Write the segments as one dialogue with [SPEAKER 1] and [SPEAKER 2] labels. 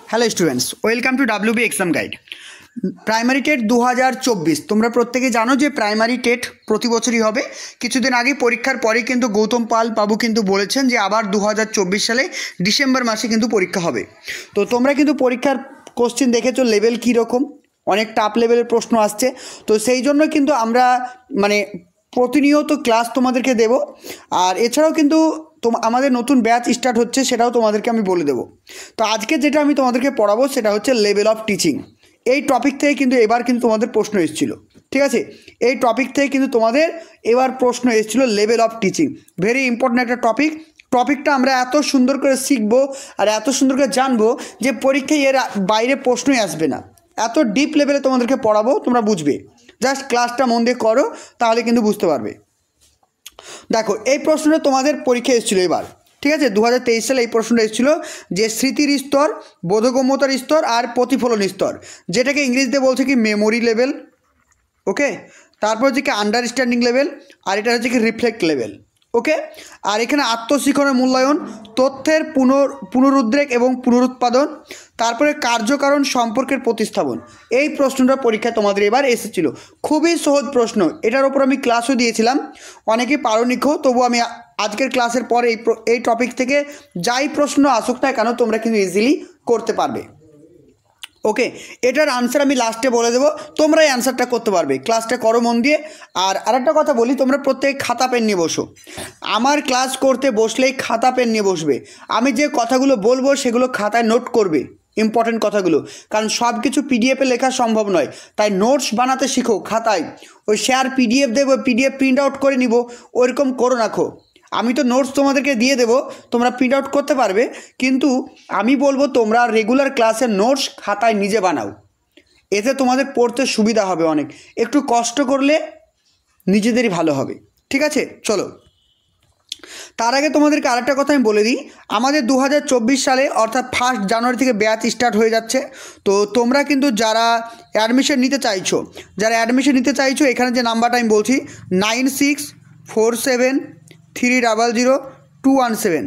[SPEAKER 1] Hello students, welcome to WB exam guide. Primary TET 2024 তোমরা প্রত্যেকে জানো যে প্রাইমারি টেট প্রতি বছরই হবে। কিছুদিন আগে পরীক্ষার পরে কিন্তু গৌতম পাল বাবু কিন্তু বলেছেন যে আবার 2024 সালে ডিসেম্বর মাসে কিন্তু পরীক্ষা হবে। তো তোমরা কিন্তু পরীক্ষার কোশ্চেন দেখেছো লেভেল কীরকম, অনেক টাফ লেভেলের প্রশ্ন আসছে। তো সেই জন্য কিন্তু আমরা প্রতিনিয়ত ক্লাস তোমাদেরকে দেব। আর এছাড়াও কিন্তু আমাদের নতুন ব্যাচ স্টার্ট হচ্ছে, সেটাও তোমাদেরকে আমি বলে দেবো। তো আজকে যেটা আমি তোমাদেরকে পড়াবো সেটা হচ্ছে লেভেল অফ টিচিং। এই টপিক থেকে কিন্তু এবার কিন্তু তোমাদের প্রশ্ন এসেছিল, ঠিক আছে? এই টপিক থেকে কিন্তু তোমাদের এবার প্রশ্ন এসেছিল level of teaching. Very important একটা টপিকটা আমরা এত সুন্দর করে শিখবো আর এত সুন্দর করে জানবো যে পরীক্ষায় এর বাইরে প্রশ্নই আসবে না। এত ডিপ লেভেলে তোমাদেরকে পড়াবো, তোমরা বুঝবে। জাস্ট ক্লাসটা মন দিয়ে করো, তাহলে কিন্তু বুঝতে পারবে। দেখো, এই প্রশ্নটা তোমাদের পরীক্ষা এসেছিলো এবার, ঠিক আছে? 2023 সালে এই প্রশ্নটা এসেছিলো যে স্মৃতির স্তর, বোধগম্যতার স্তর আর প্রতিফলন স্তর, যেটাকে ইংরেজিতে বলছে কি মেমোরি লেভেল, ওকে? তারপর হচ্ছে কি আন্ডারস্ট্যান্ডিং লেভেল, আর এটা হচ্ছে কি রিফ্লেক্ট লেভেল, ওকে? আর এখানে আত্মশিক্ষণের মূল্যায়ন, তথ্যের পুনরুদ্রেক এবং পুনরুৎপাদন, তারপরে কার্যকারণ সম্পর্কের প্রতিস্থাপন। এই প্রশ্নটা পরীক্ষায় তোমাদের এবার এসেছিলো। খুবই সহজ প্রশ্ন, এটার ওপর আমি ক্লাসও দিয়েছিলাম, অনেকে পারোনিখো। তবু আমি আজকের ক্লাসের পরে এই টপিক থেকে যাই প্রশ্ন আসুক না কেন তোমরা কিন্তু ইজিলি করতে পারবে, ওকে? এটার আনসার আমি লাস্টে বলে দেবো, তোমরা এই অ্যান্সারটা করতে পারবে। ক্লাসটা করো মন দিয়ে। আর আরেকটা কথা বলি, তোমরা প্রত্যেক খাতা পেন নিয়ে বসো। আমার ক্লাস করতে বসলেই খাতা পেন নিয়ে বসবে। আমি যে কথাগুলো বলবো সেগুলো খাতায় নোট করবে, ইম্পর্টেন্ট কথাগুলো। কারণ সব কিছু পিডিএফে লেখা সম্ভব নয়, তাই নোটস বানাতে শিখো খাতায়। ওই শেয়ার পিডিএফ দেবো, পিডিএফ প্রিন্ট আউট করে নিব, ওইরকম করো রাখো। আমি তো নোটস তোমাদেরকে দিয়ে দেবো, তোমরা প্রিন্ট আউট করতে পারবে, কিন্তু আমি বলবো তোমরা রেগুলার ক্লাসের নোটস খাতায় নিজে বানাও। এতে তোমাদের পড়তে সুবিধা হবে অনেক। একটু কষ্ট করলে নিজেদেরই ভালো হবে, ঠিক আছে? চলো, তার আগে তোমাদেরকে আরেকটা কথা আমি বলে দিই। আমাদের 2024 সালে অর্থাৎ 1 জানুয়ারি থেকে ব্যাচ স্টার্ট হয়ে যাচ্ছে। তো তোমরা কিন্তু যারা অ্যাডমিশন নিতে চাইছো এখানে যে নাম্বারটা আমি বলছি 9647300217,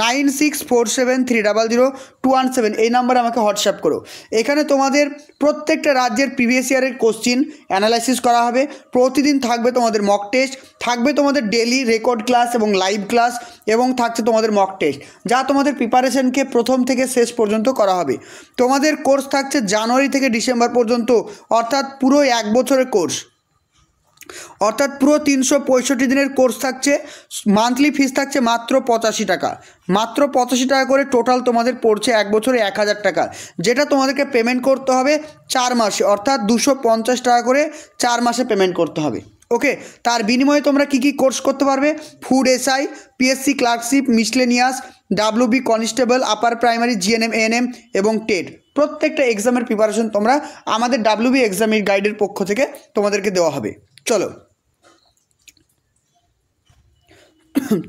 [SPEAKER 1] 9647300217, এই নাম্বারে আমাকে হোয়াটসঅ্যাপ করো। এখানে তোমাদের প্রত্যেকটা রাজ্যের প্রিভিয়াস ইয়ারের কোশ্চিন অ্যানালাইসিস করা হবে। প্রতিদিন থাকবে তোমাদের মক টেস্ট, থাকবে তোমাদের ডেলি রেকর্ড ক্লাস এবং লাইভ ক্লাস, এবং থাকছে তোমাদের মক টেস্ট, যা তোমাদের প্রিপারেশনকে প্রথম থেকে শেষ পর্যন্ত করা হবে। তোমাদের কোর্স থাকছে জানুয়ারি থেকে ডিসেম্বর পর্যন্ত, অর্থাৎ পুরো 1 বছরের কোর্স, অর্থাৎ পুরো 365 দিনের কোর্স থাকছে। মান্থলি ফিস থাকছে মাত্র 85 টাকা, মাত্র 85 টাকা করে টোটাল তোমাদের পড়ছে 1 বছরে 1000 টাকা, যেটা তোমাদেরকে পেমেন্ট করতে হবে 4 মাসে, অর্থাৎ 250 টাকা করে 4 মাসে পেমেন্ট করতে হবে, ওকে? তার বিনিময়ে তোমরা কী কী কোর্স করতে পারবে? Food SI, PSC clerkship, miscellaneous, WB constable, upper primary, GNM, ANM এবং টেট, প্রত্যেকটা এক্সামের প্রিপারেশন তোমরা আমাদের ডাব্লিউবি এক্সামের গাইডের পক্ষ থেকে তোমাদেরকে দেওয়া হবে।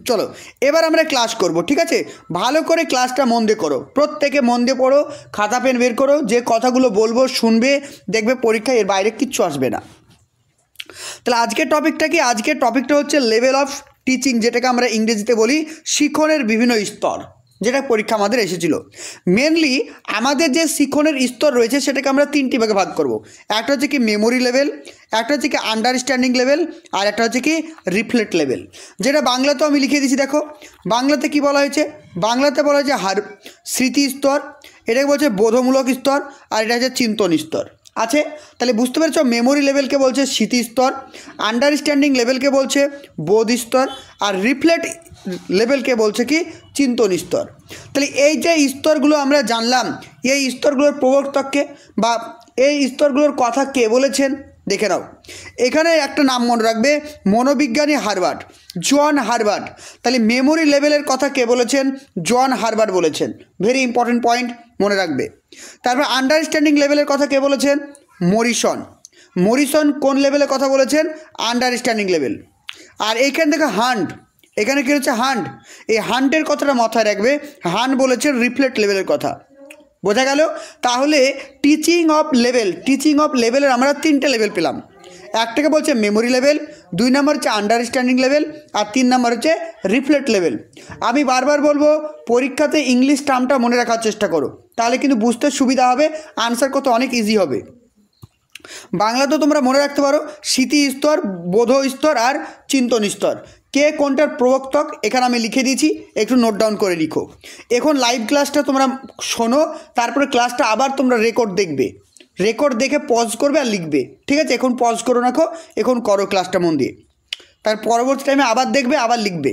[SPEAKER 1] চলো এবার আমরা ক্লাস করব, ঠিক আছে? ভালো করে ক্লাসটা মন দিয়ে করো, প্রত্যেকে মন দিয়ে পড়ো, খাতা পেন বের করো। যে কথাগুলো বলবো শুনবে, দেখবে পরীক্ষায় এর বাইরে কিচ্ছু আসবে না। তাহলে আজকের টপিকটা কি? আজকের টপিকটা হচ্ছে লেভেল অফ টিচিং, যেটাকে আমরা ইংরেজিতে বলি শিক্ষণের বিভিন্ন স্তর, যেটা পরীক্ষা আমাদের এসেছিল। মেনলি আমাদের যে শিক্ষণের স্তর রয়েছে সেটাকে আমরা 3টি ভাগে ভাগ করব। একটা হচ্ছে কি মেমোরি লেভেল, একটা হচ্ছে কি আন্ডারস্ট্যান্ডিং লেভেল, আর একটা হচ্ছে কি রিফ্লেক্ট লেভেল, যেটা বাংলাতেও আমি লিখে দিয়েছি। দেখো বাংলাতে কি বলা হয়েছে, বাংলাতে বলা হয়েছে স্মৃতি স্তর, এটাকে বলছে বোধমূলক স্তর, আর এটা হচ্ছে চিন্তন স্তর আছে। তাহলে বুঝতে পেরেছ, মেমোরি লেভেলকে বলছে স্মৃতি স্তর, আন্ডারস্ট্যান্ডিং লেভেলকে বলছে বোধ স্তর, আর রিফ্লেক্ট লেভেলকে বলছে কি চিন্তন স্তর। তাহলে এই যে স্তরগুলো আমরা জানলাম, এই স্তরগুলোর প্রবর্তককে বা এই স্তরগুলোর কথা কে বলেছেন দেখে নাও। এখানে একটা নাম মনে রাখবে, মনোবিজ্ঞানী হারবার্ট, জন হারবার্ট। তাহলে মেমোরি লেভেলের কথা কে বলেছেন? জন হারবার্ট বলেছেন। ভেরি ইম্পর্টেন্ট পয়েন্ট মনে রাখবে। তারপর আন্ডারস্ট্যান্ডিং লেভেলের কথা কে বলেছেন? মরিসন। মরিসন কোন লেভেলের কথা বলেছেন? Understanding level. আর এইখান থেকে হান্ট, এখানে কী হচ্ছে? হান্ট। এই হান্টের কথাটা মাথায় রাখবে, হান্ট বলেছেন রিফ্লেক্ট লেভেলের কথা। বোঝা গেল? তাহলে টিচিং অফ লেভেলের আমরা 3টে লেভেল পেলাম। একটাকে বলছে মেমোরি লেভেল, 2 নম্বর হচ্ছে আন্ডারস্ট্যান্ডিং লেভেল, আর 3 নম্বর হচ্ছে রিফ্লেক্ট লেভেল। আমি বারবার বলবো পরীক্ষাতে ইংলিশ টার্মটা মনে রাখার চেষ্টা করো, তাহলে কিন্তু বুঝতে সুবিধা হবে, আনসার করতে অনেক ইজি হবে। বাংলা তো তোমরা মনে রাখতে পারো স্মৃতি স্তর, বোধ স্তর আর চিন্তন স্তর। কে কোনটার প্রবর্তক এখানে আমি লিখে দিয়েছি, একটু নোট ডাউন করে লিখো। এখন লাইভ ক্লাসটা তোমরা শোনো, তারপরে ক্লাসটা আবার তোমরা রেকর্ড দেখবে, রেকর্ড দেখে পজ করবে আর লিখবে, ঠিক আছে? এখন পজ করে রাখো, এখন করো ক্লাসটা মন দিয়ে, তার পরবর্তী টাইমে আবার দেখবে, আবার লিখবে।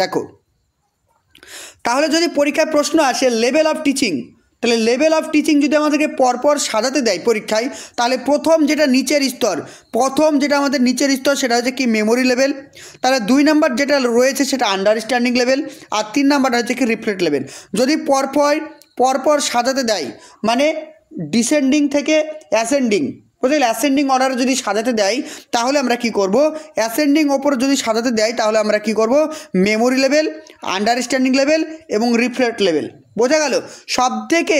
[SPEAKER 1] দেখো, তাহলে যদি পরীক্ষায় প্রশ্ন আসে লেভেল অফ টিচিং, তাহলে লেভেল অফ টিচিং যদি আমাদেরকে পরপর সাজাতে দেয় পরীক্ষায়, তাহলে প্রথম যেটা নিচের স্তর, আমাদের নিচের স্তর সেটা হচ্ছে কি মেমোরি লেভেল, তাহলে 2 নাম্বার যেটা রয়েছে সেটা আন্ডারস্ট্যান্ডিং লেভেল, আর 3 নাম্বারটা হচ্ছে কি রিফ্লেক্ট লেভেল। যদি পরপর সাজাতে দেয়, মানে ডিসেন্ডিং থেকে অ্যাসেন্ডিং, বুঝলে, অ্যাসেন্ডিং অর্ডারে যদি সাজাতে দেয় তাহলে আমরা কি করব, অ্যাসেন্ডিং ওপরে যদি সাজাতে দেয় তাহলে আমরা কি করব, মেমোরি লেভেল, আন্ডারস্ট্যান্ডিং লেভেল এবং রিফ্লেক্ট লেভেল। বোঝা গেল? সব থেকে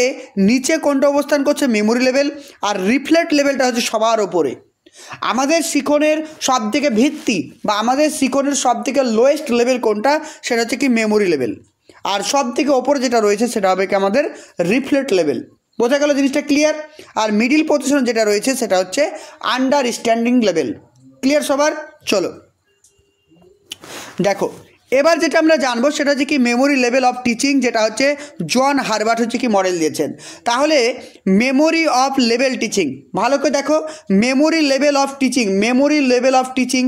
[SPEAKER 1] নিচে কোনটা অবস্থান করছে, মেমোরি লেভেল, আর রিফ্লেক্ট লেভেলটা হচ্ছে সবার ওপরে। আমাদের শিখনের সব থেকে ভিত্তি বা আমাদের শিখনের সব থেকে লোয়েস্ট লেভেল কোনটা, সেটা হচ্ছে কি মেমোরি লেভেল, আর সব থেকে ওপরে যেটা রয়েছে সেটা হবে কি আমাদের রিফ্লেক্ট লেভেল। বোঝা গেল জিনিসটা ক্লিয়ার? আর মিডিল পজিশন যেটা রয়েছে সেটা হচ্ছে আন্ডারস্ট্যান্ডিং লেভেল। ক্লিয়ার সবার? চলো দেখো, এবার যেটা আমরা জানবো সেটা হচ্ছে কি মেমোরি লেভেল অফ টিচিং, যেটা হচ্ছে জন হারবার্ট হচ্ছে কি মডেল দিয়েছেন। তাহলে মেমোরি অফ লেভেল টিচিং, ভালো করে দেখো, memory level of teaching,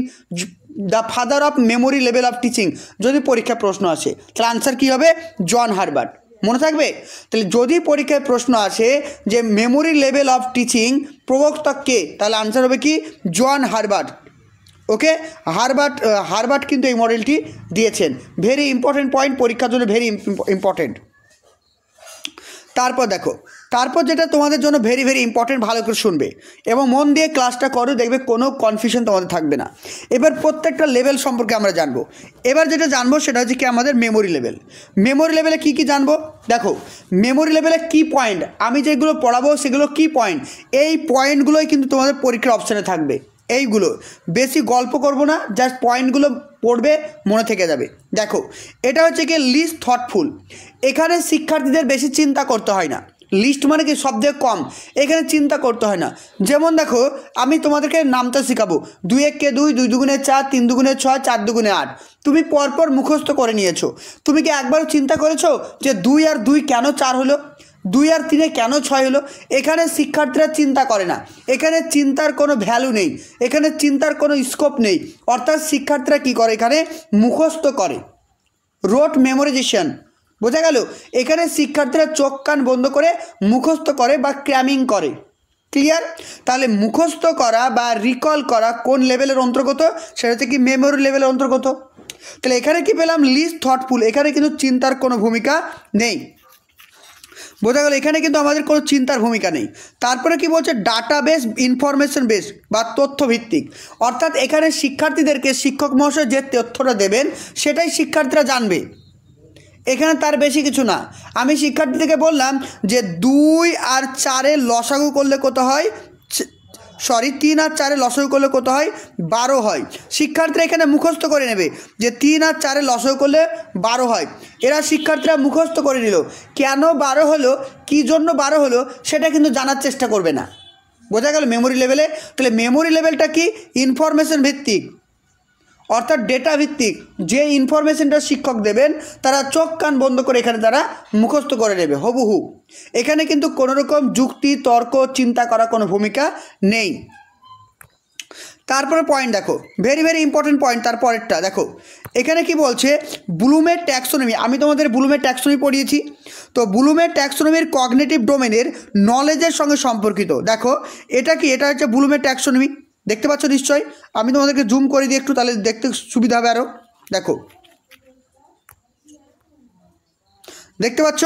[SPEAKER 1] the father of memory level of teaching, যদি পরীক্ষায় প্রশ্ন আসে তাহলে আনসার কী হবে, জন হারবার্ট। মনে থাকবে? তাহলে যদি পরীক্ষায় প্রশ্ন আসে যে মেমোরি লেভেল অফ টিচিং প্রবর্তক কে, তাহলে আনসার হবে কি জন হারবার্ট। ওকে, হারবার্ট কিন্তু এই মডেলটি দিয়েছেন। ভেরি ইম্পর্টেন্ট পয়েন্ট, পরীক্ষার জন্য ভেরি ইম্পর্টেন্ট। তারপর দেখো, তারপর যেটা তোমাদের জন্য ভেরি ইম্পর্টেন্ট, ভালো করে শুনবে এবং মন দিয়ে ক্লাসটা করো, দেখবে কোনো কনফিউশন তোমাদের থাকবে না। এবার প্রত্যেকটা লেভেল সম্পর্কে আমরা জানবো। এবার যেটা জানবো সেটা হচ্ছে কি আমাদের মেমোরি লেভেলে কী কী জানবো। দেখো, মেমোরি লেভেলে কি পয়েন্ট, আমি যেগুলো পড়াবো সেগুলো কি পয়েন্ট, এই পয়েন্টগুলোই কিন্তু তোমাদের পরীক্ষার অপশানে থাকবে। এইগুলো বেশি গল্প করব না, জাস্ট পয়েন্টগুলো পড়বে, মনে থেকে যাবে। দেখো, এটা হচ্ছে কি লিস্ট থটফুল, এখানে শিক্ষার্থীদের বেশি চিন্তা করতে হয় না। লিস্ট মানে কি সব থেকে কম, এখানে চিন্তা করতে হয় না। যেমন দেখো, আমি তোমাদেরকে নামটা শেখাবো, 2 × 1 = 2, 2 × 2 = 4, 3 × 2 = 6, 4 × 2 = 8। তুমি পরপর মুখস্থ করে নিয়েছো। তুমি কি একবারও চিন্তা করেছো যে 2 আর 2 কেন 4 হলো, 2 আর 3 কেন 6 হলো? এখানে শিক্ষার্থীরা চিন্তা করে না, এখানে চিন্তার কোনো ভ্যালু নেই, এখানে চিন্তার কোনো স্কোপ নেই। অর্থাৎ শিক্ষার্থীরা কী করে, এখানে মুখস্থ করে, রোট মেমোরাইজেশন। বোঝা গেল? এখানে শিক্ষার্থীরা চোখ কান বন্ধ করে মুখস্থ করে বা ক্র্যামিং করে। ক্লিয়ার? তাহলে মুখস্থ করা বা রিকল করা কোন লেভেলের অন্তর্গত, সেটা হচ্ছে কি মেমোরি লেভেলের অন্তর্গত। তাহলে এখানে কি পেলাম, লিস্ট থটফুল, এখানে কিন্তু চিন্তার কোনো ভূমিকা নেই। বোঝা গেল? এখানে কিন্তু আমাদের কোনো চিন্তার ভূমিকা নেই। তারপরে কি বলছে, ডাটাবেস ইনফরমেশন বেস বা তথ্যভিত্তিক, অর্থাৎ এখানে শিক্ষার্থীদেরকে শিক্ষক মহাশয় যে তথ্যটা দেবেন সেটাই শিক্ষার্থীরা জানবে, এখানে তার বেশি কিছু না। আমি শিক্ষার্থীদেরকে বললাম যে 2 আর 4 লসাগু করলে কত হয়, 3 আর 4 লসাগু করলে কত হয়, 12 হয়। শিক্ষার্থীরা এখানে মুখস্থ করে নেবে যে 3 আর 4 লসাগু করলে 12 হয়। এরা শিক্ষার্থীরা মুখস্থ করে নিল, কেন 12 হলো, কী জন্য 12 হলো সেটা কিন্তু জানার চেষ্টা করবে না। বোঝা গেল মেমোরি লেভেলে? তাহলে মেমোরি লেভেলটা কি, ইনফরমেশন ভিত্তিক, অর্থাৎ ডেটা ভিত্তিক। যে ইনফরমেশনটা শিক্ষক দেবেন তারা চোখ কান বন্ধ করে এখানে তারা মুখস্থ করে নেবে হুবহু। এখানে কিন্তু কোনো রকম যুক্তি তর্ক চিন্তা করা কোনো ভূমিকা নেই। তারপরে পয়েন্ট দেখো, ভেরি ইম্পর্টেন্ট পয়েন্ট, তারপরেরটা দেখো, এখানে কি বলছে, ব্লুমের ট্যাক্সোনমি। আমি তোমাদের ব্লুমের ট্যাক্সোনমি পড়িয়েছি, তো ব্লুমের ট্যাক্সোনমির কগনিটিভ ডোমেনের নলেজের সঙ্গে সম্পর্কিত। দেখো এটা কি, এটা হচ্ছে ব্লুমের ট্যাক্সোনমি, দেখতে পাচ্ছ নিশ্চয়ই। আমি তোমাদেরকে জুম করে দিই একটু, তাহলে দেখতে সুবিধা হবে আরও। দেখো, দেখতে পাচ্ছ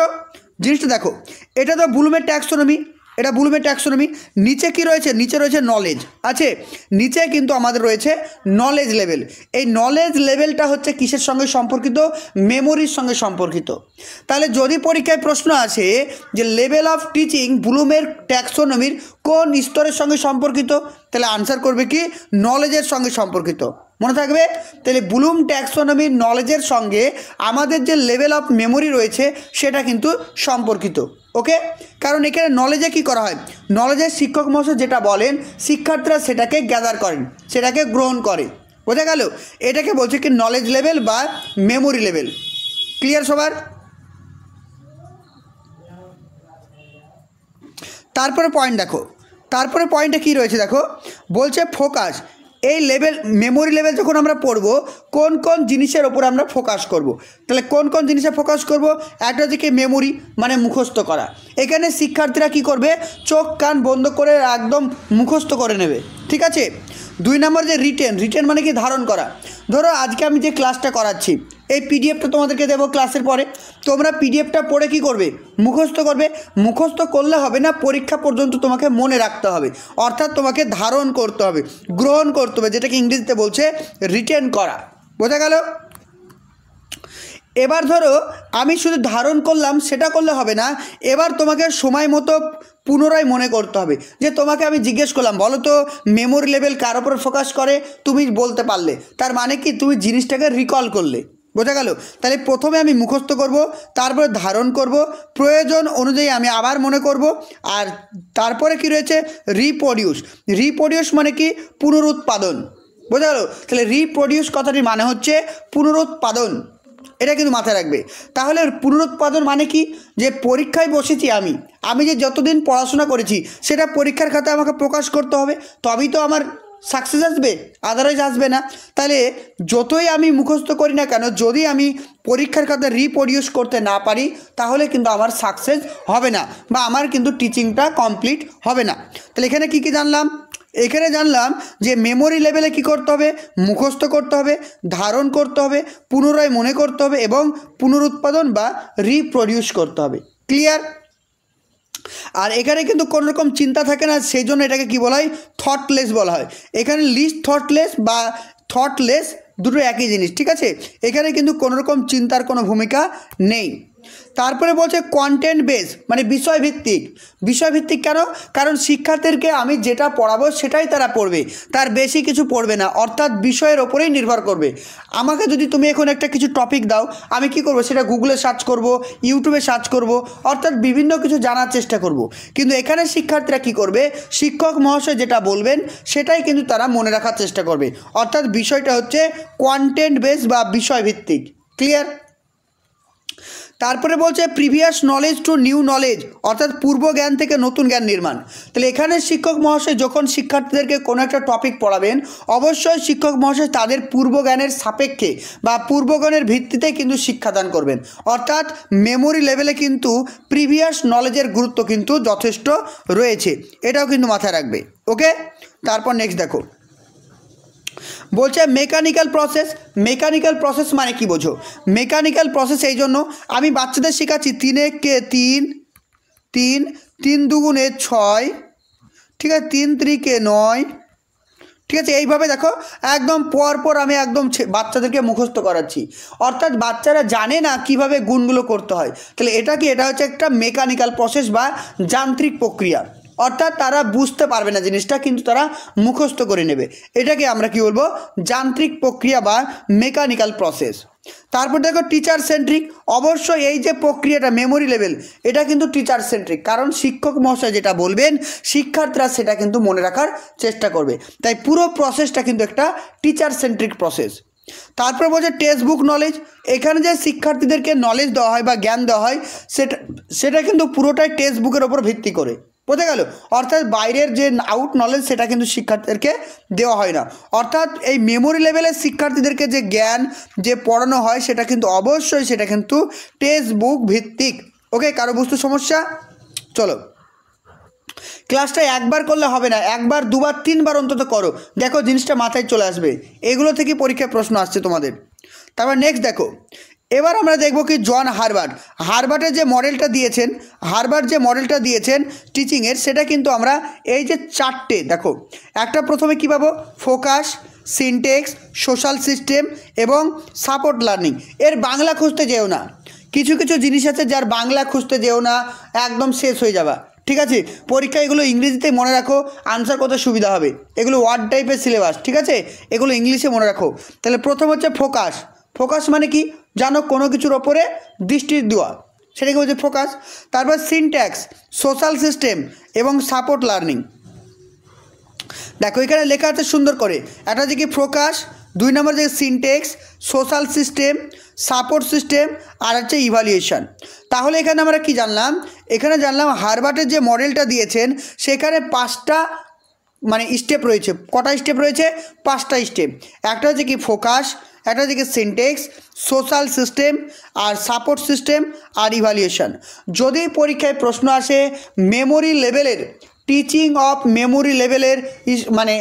[SPEAKER 1] জিনিসটা, দেখো এটা তো ব্লুমের ট্যাক্সোনমি। এটা ব্লুমের ট্যাক্সোনমি। নিচে কি রয়েছে? নিচে রয়েছে নলেজ আছে, নিচে কিন্তু আমাদের রয়েছে নলেজ লেভেল। এই নলেজ লেভেলটা হচ্ছে কিসের সঙ্গে সম্পর্কিত? মেমোরির সঙ্গে সম্পর্কিত। তাহলে যদি পরীক্ষায় প্রশ্ন আসে যে লেভেল অফ টিচিং ব্লুমের ট্যাক্সোনমির কোন স্তরের সঙ্গে সম্পর্কিত, তাহলে আনসার করবে কি? নলেজের সঙ্গে সম্পর্কিত। মনে থাকবে? তাহলে ব্লুম ট্যাক্সোনমির নলেজের সঙ্গে আমাদের যে লেভেল অফ মেমোরি রয়েছে সেটা কিন্তু সম্পর্কিত। ওকে, কারণ এখানে নলেজে কি করা হয়? নলেজের শিক্ষক মহাশয় যেটা বলেন শিক্ষার্থীরা সেটাকে গ্যাদার করেন, সেটাকে গ্রহণ করে। বোঝা গেল? এটাকে বলছে কি নলেজ লেভেল বা মেমোরি লেভেল। ক্লিয়ার সবার? তারপরে পয়েন্ট দেখো, তারপরে পয়েন্টে কি রয়েছে দেখো, বলছে ফোকাস। এই লেভেল মেমোরি লেভেল যখন আমরা পড়ব কোন কোন জিনিসের ওপর আমরা ফোকাস করব। তাহলে কোন কোন জিনিসে ফোকাস করব? একটা হচ্ছে কি মেমোরি, মানে মুখস্থ করা। এখানে শিক্ষার্থীরা কি করবে? চোখ কান বন্ধ করে একদম মুখস্থ করে নেবে, ঠিক আছে। 2 নম্বর যে রিটেন, রিটেন মানে কি? ধারণ করা। ধরো আজকে আমি যে ক্লাসটা করাচ্ছি এই পিডিএফটা তোমাদেরকে দেবো ক্লাসের পরে, তোমরা পিডিএফটা পড়ে কি করবে? মুখস্থ করবে। মুখস্থ করলে হবে না, পরীক্ষা পর্যন্ত তোমাকে মনে রাখতে হবে, অর্থাৎ তোমাকে ধারণ করতে হবে, গ্রহণ করতে হবে, যেটাকে ইংরেজিতে বলছে রিটেন করা। বোঝা গেল? এবার ধরো আমি শুধু ধারণ করলাম সেটা করলে হবে না, এবার তোমাকে সময় মতো পুনরায় মনে করতে হবে। যে তোমাকে আমি জিজ্ঞেস করলাম বলো তো মেমোরি লেভেল কার ওপর ফোকাস করে, তুমি বলতে পারলে, তার মানে কি? তুমি জিনিসটাকে রিকল করলে। বোঝা গেল? তাহলে প্রথমে আমি মুখস্থ করব, তারপরে ধারণ করব, প্রয়োজন অনুযায়ী আমি আবার মনে করব, আর তারপরে কি রয়েছে? রিপ্রডিউস। রিপ্রডিউস মানে কি? পুনরুৎপাদন। বোঝা গেল? তাহলে রিপ্রডিউস কথাটির মানে হচ্ছে পুনরুৎপাদন, এটা কিন্তু মাথায় রাখবে। তাহলে পুনরুৎপাদন মানে কি? যে পরীক্ষায় বসেছি আমি যে যতদিন পড়াশোনা করেছি সেটা পরীক্ষার খাতায় আমাকে প্রকাশ করতে হবে, তবেই তো আমার সাকসেস আসবে, আদারওয়াইজ আসবে না। তাহলে যতই আমি মুখস্থ করি না কেন, যদি আমি পরীক্ষার খাতায় রিপ্রডিউস করতে না পারি তাহলে কিন্তু আমার সাকসেস হবে না, বা আমার কিন্তু টিচিংটা কমপ্লিট হবে না। তাহলে এখানে কি কি জানলাম? এখানে জানলাম যে মেমোরি লেভেলে কি করতে হবে? মুখস্থ করতে হবে, ধারণ করতে হবে, পুনরায় মনে করতে হবে এবং পুনরুৎপাদন বা রিপ্রডিউস করতে হবে। ক্লিয়ার? আর এখানে কিন্তু কোনো রকম চিন্তা থাকে না, সেই জন্য এটাকে কি বলা হয়? থটলেস বলা হয়। এখানে লিস্ট থটলেস বা থটলেস দুটো একই জিনিস, ঠিক আছে। এখানে কিন্তু কোনো রকম চিন্তার কোনো ভূমিকা নেই। তারপরে বলছে কন্টেন্ট বেস, মানে বিষয়ভিত্তিক। বিষয়ভিত্তিক কেন? কারণ শিক্ষার্থীদেরকে আমি যেটা পড়াবো সেটাই তারা পড়বে, তার বেশি কিছু পড়বে না, অর্থাৎ বিষয়ের ওপরেই নির্ভর করবে। আমাকে যদি তুমি এখন একটা কিছু টপিক দাও, আমি কি করব? সেটা গুগলে সার্চ করব, ইউটিউবে সার্চ করব, অর্থাৎ বিভিন্ন কিছু জানার চেষ্টা করব। কিন্তু এখানে শিক্ষার্থীরা কি করবে? শিক্ষক মহাশয় যেটা বলবেন সেটাই কিন্তু তারা মনে রাখার চেষ্টা করবে, অর্থাৎ বিষয়টা হচ্ছে কন্টেন্ট বেস বা বিষয়ভিত্তিক। ক্লিয়ার? তারপরে বলছে previous knowledge two new knowledge, অর্থাৎ পূর্ব জ্ঞান থেকে নতুন জ্ঞান নির্মাণ। তাহলে এখানে শিক্ষক মহাশয় যখন শিক্ষার্থীদেরকে কোনো একটা টপিক পড়াবেন, অবশ্যই শিক্ষক মহাশয় তাদের পূর্ব জ্ঞানের সাপেক্ষে বা পূর্ব জ্ঞানের ভিত্তিতে কিন্তু শিক্ষাদান করবেন, অর্থাৎ মেমোরি লেভেলে কিন্তু প্রিভিয়াস নলেজের গুরুত্ব কিন্তু যথেষ্ট রয়েছে, এটাও কিন্তু মাথায় রাখবে। ওকে, তারপর নেক্সট দেখো, বলছে মেকানিক্যাল প্রসেস। মেকানিক্যাল প্রসেস মানে কি বোঝো? মেকানিক্যাল প্রসেস এই জন্য আমি বাচ্চাদের শেখাচ্ছি 3 × 3 3 3 2 6, ঠিক আছে, 3 3 9, ঠিক আছে। এইভাবে দেখো একদম পরপর আমি একদম বাচ্চাদেরকে মুখস্থ করাচ্ছি, অর্থাৎ বাচ্চারা জানে না কিভাবে গুণগুলো করতে হয়। তাহলে এটা কি? এটা হচ্ছে একটা মেকানিক্যাল প্রসেস বা যান্ত্রিক প্রক্রিয়া, অর্থাৎ তারা বুঝতে পারবে না জিনিসটা, কিন্তু তারা মুখস্থ করে নেবে। এটাকে আমরা কি বলবো? যান্ত্রিক প্রক্রিয়া বা মেকানিক্যাল প্রসেস। তারপর দেখো টিচার সেন্ট্রিক। অবশ্যই এই যে প্রক্রিয়াটা মেমোরি লেভেল, এটা কিন্তু টিচার সেন্ট্রিক, কারণ শিক্ষক মহাশয় যেটা বলবেন শিক্ষার্থীরা সেটা কিন্তু মনে রাখার চেষ্টা করবে, তাই পুরো প্রসেসটা কিন্তু একটা টিচার সেন্ট্রিক প্রসেস। তারপর বলছে টেক্সট বুক নলেজ। এখানে যে শিক্ষার্থীদেরকে নলেজ দেওয়া হয় বা জ্ঞান দেওয়া হয় সেটা কিন্তু পুরোটাই টেক্সট বুকের ওপর ভিত্তি করে। বোঝা গেল? অর্থাৎ বাইরের যে আউট নলেজ সেটা কিন্তু শিক্ষার্থীদেরকে দেওয়া হয় না, অর্থাৎ এই মেমোরি লেভেলের শিক্ষার্থীদেরকে যে জ্ঞান যে পড়ানো হয় সেটা কিন্তু অবশ্যই সেটা কিন্তু টেক্সট বুক ভিত্তিক। ওকে, কারো বুঝতে সমস্যা? চলো, ক্লাসটা একবার করলে হবে না, একবার দুবার তিনবার অন্তত করো, দেখো জিনিসটা মাথায় চলে আসবে। এগুলো থেকে পরীক্ষায় প্রশ্ন আসছে তোমাদের। তারপর নেক্সট দেখো, এবার আমরা দেখব কি জন হারবার্ট, হারবার্টের যে মডেলটা দিয়েছেন টিচিংয়ের, সেটা কিন্তু আমরা এই যে চারটে দেখো, একটা প্রথমে কী পাবো, ফোকাস, সিনটেক্স, সোশ্যাল সিস্টেম এবং সাপোর্ট লার্নিং। এর বাংলা খুঁজতে যেও না, কিছু কিছু জিনিস আছে যার বাংলা খুঁজতে যেও না, একদম শেষ হয়ে যাবা, ঠিক আছে। পরীক্ষা এগুলো ইংরেজিতে মনে রাখো, আনসার করতে সুবিধা হবে। এগুলো ওয়ার্ড টাইপের সিলেবাস, ঠিক আছে, এগুলো ইংলিশে মনে রাখো। তাহলে প্রথম হচ্ছে ফোকাস, ফোকাস মানে কি জানো, কোনো কিছুর ওপরে দৃষ্টি দেওয়া, সেটাকে বলছে ফোকাস। তারপর সিনট্যাক্স, সোশ্যাল সিস্টেম এবং সাপোর্ট লার্নিং। দেখো এখানে লেখা আছে সুন্দর করে, একটা হচ্ছে কি ফোকাস, 2 নম্বর যে syntax, social system, support system, আর হচ্ছে ইভ্যালুয়েশন। তাহলে এখানে আমরা কি জানলাম, এখানে জানলাম হারবার্টের যে মডেলটা দিয়েছেন সেখানে 5টা মানে স্টেপ রয়েছে। কটা স্টেপ রয়েছে? 5টা স্টেপ। একটা হচ্ছে কি ফোকাস, একটা হচ্ছে কি সিনট্যাক্স, সোশ্যাল সিস্টেম, আর সাপোর্ট সিস্টেম, আর ইভ্যালুয়েশন। যদি পরীক্ষায় প্রশ্ন আসে মেমোরি লেভেলের, টিচিং অফ মেমোরি লেভেলের মানে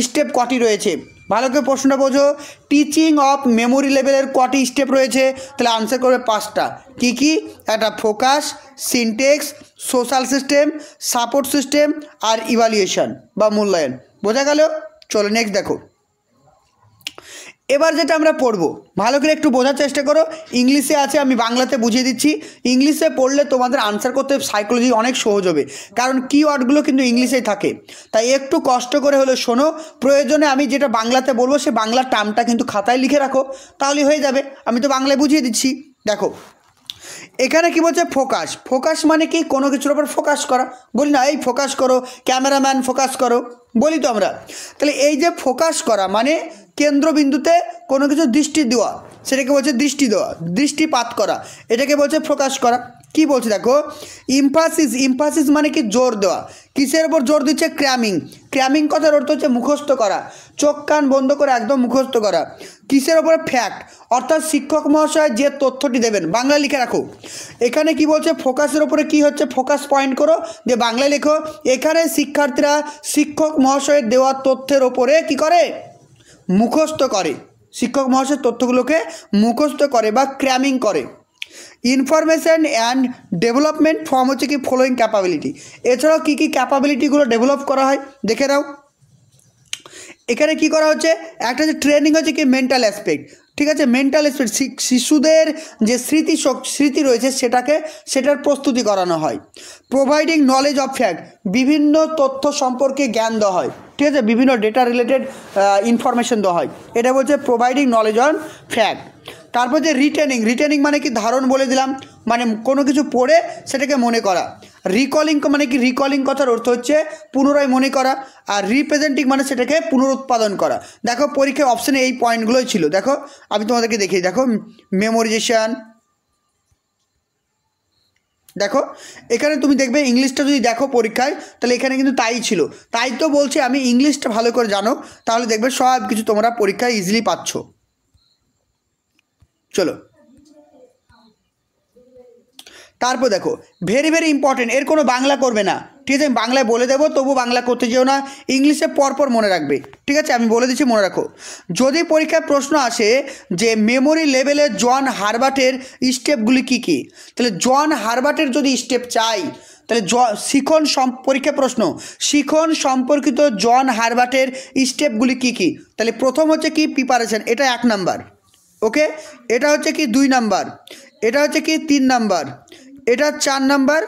[SPEAKER 1] স্টেপ কটি রয়েছে, ভালো করে প্রশ্নটা বোঝো, টিচিং অফ মেমোরি লেভেলের কটি স্টেপ রয়েছে, তাহলে আনসার করবে 5টা। কী কী? একটা focus, syntax, social system, support system, আর ইভ্যালুয়েশন বা মূল্যায়ন। বোঝা গেল? চলো নেক্সট দেখো। এবার যেটা আমরা পড়বো ভালো করে একটু বোঝার চেষ্টা করো, ইংলিশে আছে, আমি বাংলাতে বুঝিয়ে দিচ্ছি। ইংলিশে পড়লে তোমাদের আনসার করতে সাইকোলজি অনেক সহজ হবে, কারণ কিওয়ার্ডগুলো কিন্তু ইংলিশেই থাকে। তাই একটু কষ্ট করে হলে শোনো, প্রয়োজনে আমি যেটা বাংলাতে বলবো সে বাংলার টার্মটা কিন্তু খাতায় লিখে রাখো, তাহলে হয়ে যাবে। আমি তো বাংলায় বুঝিয়ে দিচ্ছি। দেখো এখানে কি বলছে, ফোকাস। ফোকাস মানে কি? কোনো কিছুর ওপর ফোকাস করা। বলি না এই ফোকাস করো, ক্যামেরাম্যান ফোকাস করো, বলি তো আমরা। তাহলে এই যে ফোকাস করা মানে কেন্দ্রবিন্দুতে কোনো কিছু দৃষ্টি দেওয়া, সেটাকে বলছে দৃষ্টি দেওয়া, দৃষ্টিপাত করা, এটাকে বলছে ফোকাস করা। কি বলছে দেখো, ইমফাসিস, ইমফাসিস মানে কি? জোর দেওয়া। কিসের ওপর জোর দিচ্ছে? ক্র্যামিং। ক্র্যামিং কথার অর্থ হচ্ছে মুখস্থ করা, চোখ কান বন্ধ করে একদম মুখস্থ করা। কিসের ওপরে? ফ্যাক্ট, অর্থাৎ শিক্ষক মহাশয় যে তথ্যটি দেবেন, বাংলা লিখে রাখো। এখানে কি বলছে, ফোকাসের ওপরে কি হচ্ছে, ফোকাস পয়েন্ট করো, যে বাংলায় লেখো। এখানে শিক্ষার্থীরা শিক্ষক মহাশয়ের দেওয়া তথ্যের ওপরে কি করে? মুখস্থ করে। শিক্ষক মহাশয়ের তথ্যগুলোকে মুখস্থ করে বা ক্র্যামিং করে। ইনফরমেশন অ্যান্ড ডেভেলপমেন্ট ফর্ম হচ্ছে কি ফলোয়িং ক্যাপাবিলিটি। এছাড়াও কী কী ক্যাপাবিলিটিগুলো ডেভেলপ করা হয় দেখে নাও। এখানে কি করা হচ্ছে, একটা যে ট্রেনিং হচ্ছে কি মেন্টাল অ্যাসপেক্ট, ঠিক আছে, মেন্টাল অ্যাসপেক্ট, শিশুদের যে স্মৃতি রয়েছে সেটার প্রস্তুতি করানো হয়। প্রোভাইডিং নলেজ অফ ফ্যাক্ট, বিভিন্ন তথ্য সম্পর্কে জ্ঞান দেওয়া হয়, ঠিক আছে, বিভিন্ন ডেটা রিলেটেড ইনফরমেশন দেওয়া হয়, এটা বলছে প্রোভাইডিং নলেজ অন ফ্যাক্ট। তারপর যে রিটেনিং মানে কি? ধারণ বলে দিলাম, মানে কোনো কিছু পড়ে সেটাকে মনে করা। রিকলিং মানে কি? রিকলিং কথার অর্থ হচ্ছে পুনরায় মনে করা। আর রিপ্রেজেন্টিং মানে সেটাকে পুনরুৎপাদন করা। দেখো পরীক্ষায় অপশানে এই পয়েন্টগুলোই ছিল, দেখো আমি তোমাদেরকে দেখিয়ে, দেখো মেমোরাইজেশন, দেখো এখানে তুমি দেখবে ইংলিশটা যদি দেখো পরীক্ষায়, তাহলে এখানে কিন্তু তাই ছিল। তাই তো বলছি আমি, ইংলিশটা ভালো করে জানো, তাহলে দেখবে সব কিছু তোমরা পরীক্ষায় ইজিলি পাচ্ছ। চলো তারপর দেখো, ভেরি ভেরি ইম্পর্টেন্ট, এর কোনো বাংলা করবে না, ঠিক আছে, আমি বাংলায় বলে দেবো, তবু বাংলা করতে যেও না, ইংলিশে পরপর মনে রাখবে, ঠিক আছে, আমি বলে দিচ্ছি মনে রাখো। যদি পরীক্ষায় প্রশ্ন আসে যে মেমোরি লেভেলে জন হারবার্টের স্টেপগুলি কী কী, তাহলে জন হারবার্টের যদি স্টেপ চাই, তাহলে পরীক্ষা প্রশ্ন শিখন সম্পর্কিত জন হারবার্টের স্টেপগুলি কী কী, তাহলে প্রথম হচ্ছে কি? প্রিপারেশন, এটা 1 নাম্বার, ওকে, এটা হচ্ছে কি 2 নাম্বার, এটা হচ্ছে কি 3 নাম্বার, এটা 4 নাম্বার,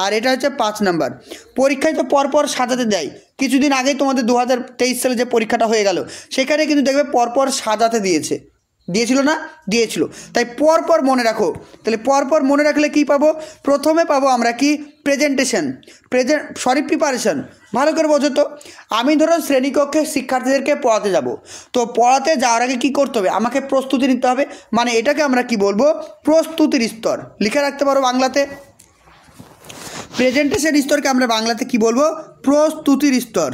[SPEAKER 1] আর এটা হচ্ছে 5 নাম্বার। পরীক্ষায় তো পরপর সাজাতে দেয়। কিছুদিন আগেই তোমাদের 2023 সালে যে পরীক্ষাটা হয়ে গেল, সেখানে কিন্তু দেখবে পরপর সাজাতে দিয়েছিল না? দিয়েছিল। তাই পরপর মনে রাখো। তাহলে পরপর মনে রাখলে কি পাবো? প্রথমে পাবো আমরা কি? প্রিপারেশন। ভালো করে বোঝো তো, আমি ধরো শ্রেণীকক্ষে শিক্ষার্থীদেরকে পড়াতে যাব, তো পড়াতে যাওয়ার আগে কী করতে হবে? আমাকে প্রস্তুতি নিতে হবে, মানে এটাকে আমরা কি বলবো? প্রস্তুতির স্তর। লিখে রাখতে পারো বাংলাতে, প্রেজেন্টেশন স্তরকে আমরা বাংলাতে কি বলবো? প্রস্তুতির স্তর,